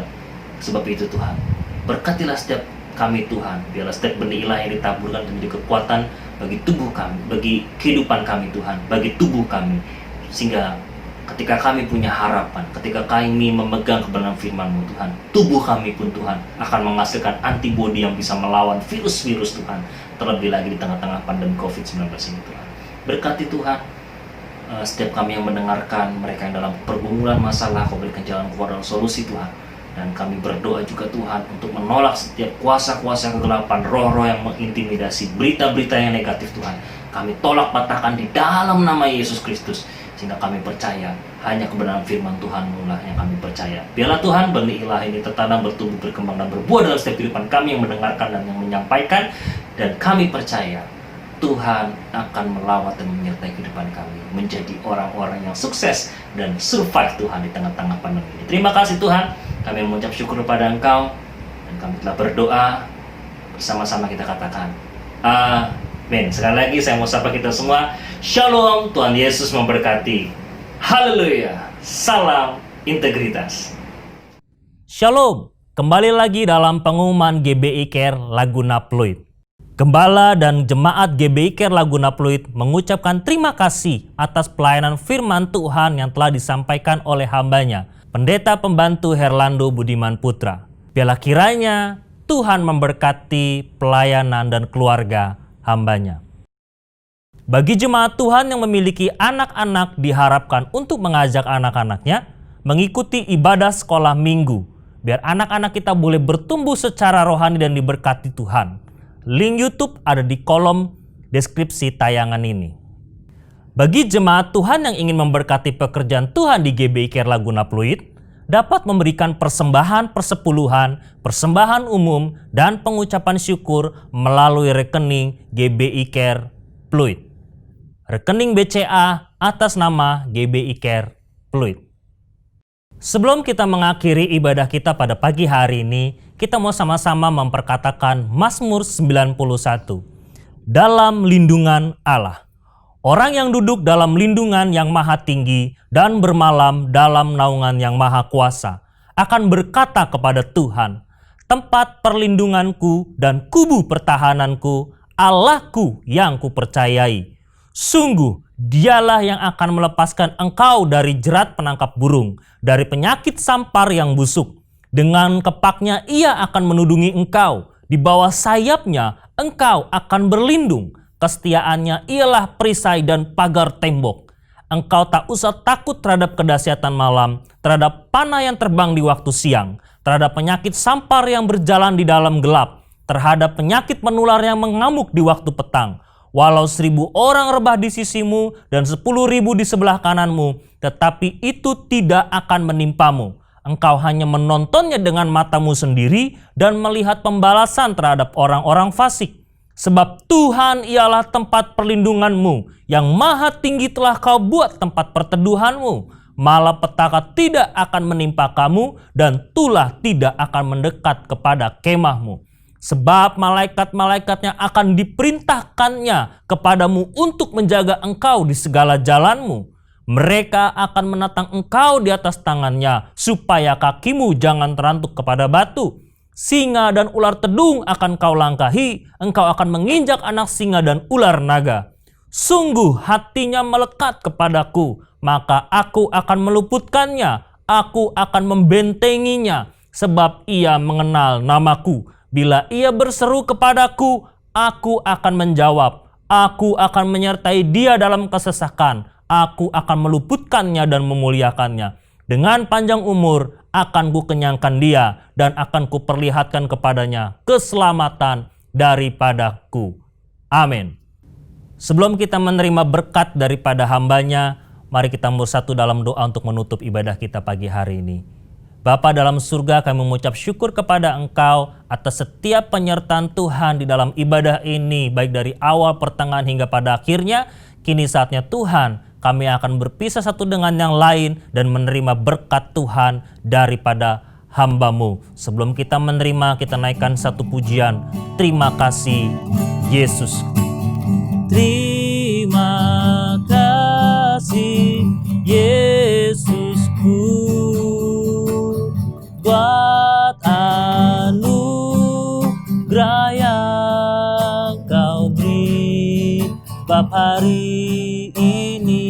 Sebab itu Tuhan, berkatilah setiap kami Tuhan, biarlah setiap benih ilahi yang ditaburkan menjadi kekuatan bagi tubuh kami, bagi kehidupan kami Tuhan, bagi tubuh kami. Sehingga ketika kami punya harapan, ketika kami memegang kebenaran firman-Mu Tuhan, tubuh kami pun Tuhan akan menghasilkan antibodi yang bisa melawan virus-virus Tuhan, terlebih lagi di tengah-tengah pandemi COVID-19 ini Tuhan. Berkati Tuhan setiap kami yang mendengarkan, mereka yang dalam pergumulan masalah, Kau berikan jalan keluar dan solusi Tuhan. Dan kami berdoa juga Tuhan untuk menolak setiap kuasa-kuasa kegelapan, roh-roh yang mengintimidasi, berita-berita yang negatif Tuhan. Kami tolak patahkan di dalam nama Yesus Kristus. Sehingga kami percaya hanya kebenaran firman Tuhan-Mu lah yang kami percaya. Biarlah Tuhan benih ilahi ini tertanam, bertumbuh, berkembang, dan berbuah dalam setiap kehidupan kami yang mendengarkan dan yang menyampaikan. Dan kami percaya Tuhan akan melawat dan menyertai kehidupan kami menjadi orang-orang yang sukses dan survive Tuhan di tengah-tengah pandemi ini. Terima kasih Tuhan, kami mengucap syukur kepada Engkau, dan kami telah berdoa bersama-sama, kita katakan amin. Sekali lagi saya mau sapa kita semua, Shalom, Tuhan Yesus memberkati. Haleluya, salam integritas. Shalom, kembali lagi dalam pengumuman GBI Care Laguna Pluit. Gembala dan jemaat GBI Care Laguna Pluit mengucapkan terima kasih atas pelayanan firman Tuhan yang telah disampaikan oleh hambanya, Pendeta Pembantu Herlando Budiman Putra. Biarlah kiranya Tuhan memberkati pelayanan dan keluarga hambanya. Bagi jemaat Tuhan yang memiliki anak-anak, diharapkan untuk mengajak anak-anaknya mengikuti ibadah sekolah minggu, biar anak-anak kita boleh bertumbuh secara rohani dan diberkati Tuhan. Link YouTube ada di kolom deskripsi tayangan ini. Bagi jemaat Tuhan yang ingin memberkati pekerjaan Tuhan di GBI Care Laguna Pluit, dapat memberikan persembahan persepuluhan, persembahan umum, dan pengucapan syukur melalui rekening GBI Care Pluit. Rekening BCA atas nama GBI Care Pluit. Sebelum kita mengakhiri ibadah kita pada pagi hari ini, kita mau sama-sama memperkatakan Mazmur 91. Dalam lindungan Allah. Orang yang duduk dalam lindungan yang maha tinggi dan bermalam dalam naungan yang maha kuasa akan berkata kepada Tuhan, tempat perlindunganku dan kubu pertahananku, Allahku yang kupercayai. Sungguh, Dialah yang akan melepaskan engkau dari jerat penangkap burung, dari penyakit sampar yang busuk. Dengan kepaknya ia akan menudungi engkau, di bawah sayapnya engkau akan berlindung. Kesetiaannya ialah perisai dan pagar tembok. Engkau tak usah takut terhadap kedahsyatan malam, terhadap panah yang terbang di waktu siang, terhadap penyakit sampar yang berjalan di dalam gelap, terhadap penyakit menular yang mengamuk di waktu petang. Walau 1.000 orang rebah di sisimu dan 10.000 di sebelah kananmu, tetapi itu tidak akan menimpamu. Engkau hanya menontonnya dengan matamu sendiri dan melihat pembalasan terhadap orang-orang fasik. Sebab Tuhan ialah tempat perlindunganmu, yang maha tinggi telah kau buat tempat perteduhanmu. Malapetaka tidak akan menimpa kamu dan tulah tidak akan mendekat kepada kemahmu. Sebab malaikat-malaikatnya akan diperintahkannya kepadamu untuk menjaga engkau di segala jalanmu. Mereka akan menatang engkau di atas tangannya, supaya kakimu jangan terantuk kepada batu. Singa dan ular tedung akan kau langkahi, engkau akan menginjak anak singa dan ular naga. Sungguh hatinya melekat kepadaku, maka aku akan meluputkannya, aku akan membentenginya, sebab ia mengenal namaku. Bila ia berseru kepadaku, aku akan menjawab. Aku akan menyertai dia dalam kesesakan. Aku akan meluputkannya dan memuliakannya. Dengan panjang umur akan kukenyangkan dia dan akan kuperlihatkan kepadanya keselamatan daripadaku. Amin. Sebelum kita menerima berkat daripada hambanya, mari kita bersatu dalam doa untuk menutup ibadah kita pagi hari ini. Bapa dalam surga, kami mengucap syukur kepada Engkau atas setiap penyertaan Tuhan di dalam ibadah ini, baik dari awal, pertengahan, hingga pada akhirnya. Kini saatnya Tuhan, kami akan berpisah satu dengan yang lain dan menerima berkat Tuhan daripada hamba-Mu. Sebelum kita menerima, kita naikkan satu pujian. Terima kasih Yesus. Terima kasih Yesusku, buat anugerah yang Kau beri bab hari ini.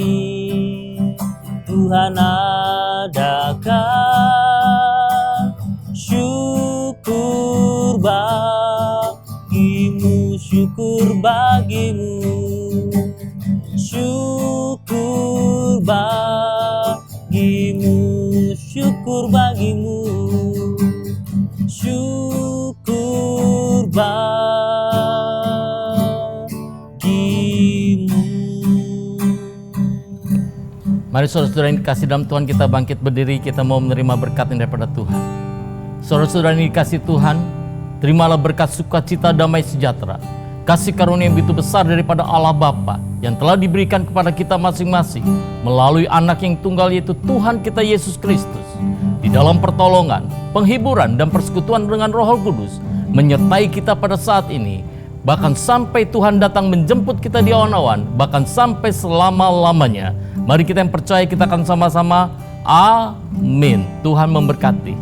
Tuhan, adakan syukur bagimu, syukur bagimu, syukur bagimu, syukur bagimu, syukur bagimu. Mari saudara-saudara yang dikasih dalam Tuhan, kita bangkit berdiri, kita mau menerima berkat yang daripada Tuhan. Saudara-saudara yang dikasih Tuhan, terimalah berkat sukacita damai sejahtera, kasih karunia yang begitu besar daripada Allah Bapa yang telah diberikan kepada kita masing-masing melalui anak yang tunggal, yaitu Tuhan kita Yesus Kristus. Di dalam pertolongan, penghiburan, dan persekutuan dengan Roh Kudus menyertai kita pada saat ini, bahkan sampai Tuhan datang menjemput kita di awan-awan, bahkan sampai selama-lamanya. Mari kita yang percaya, kita akan sama-sama amin. Tuhan memberkati.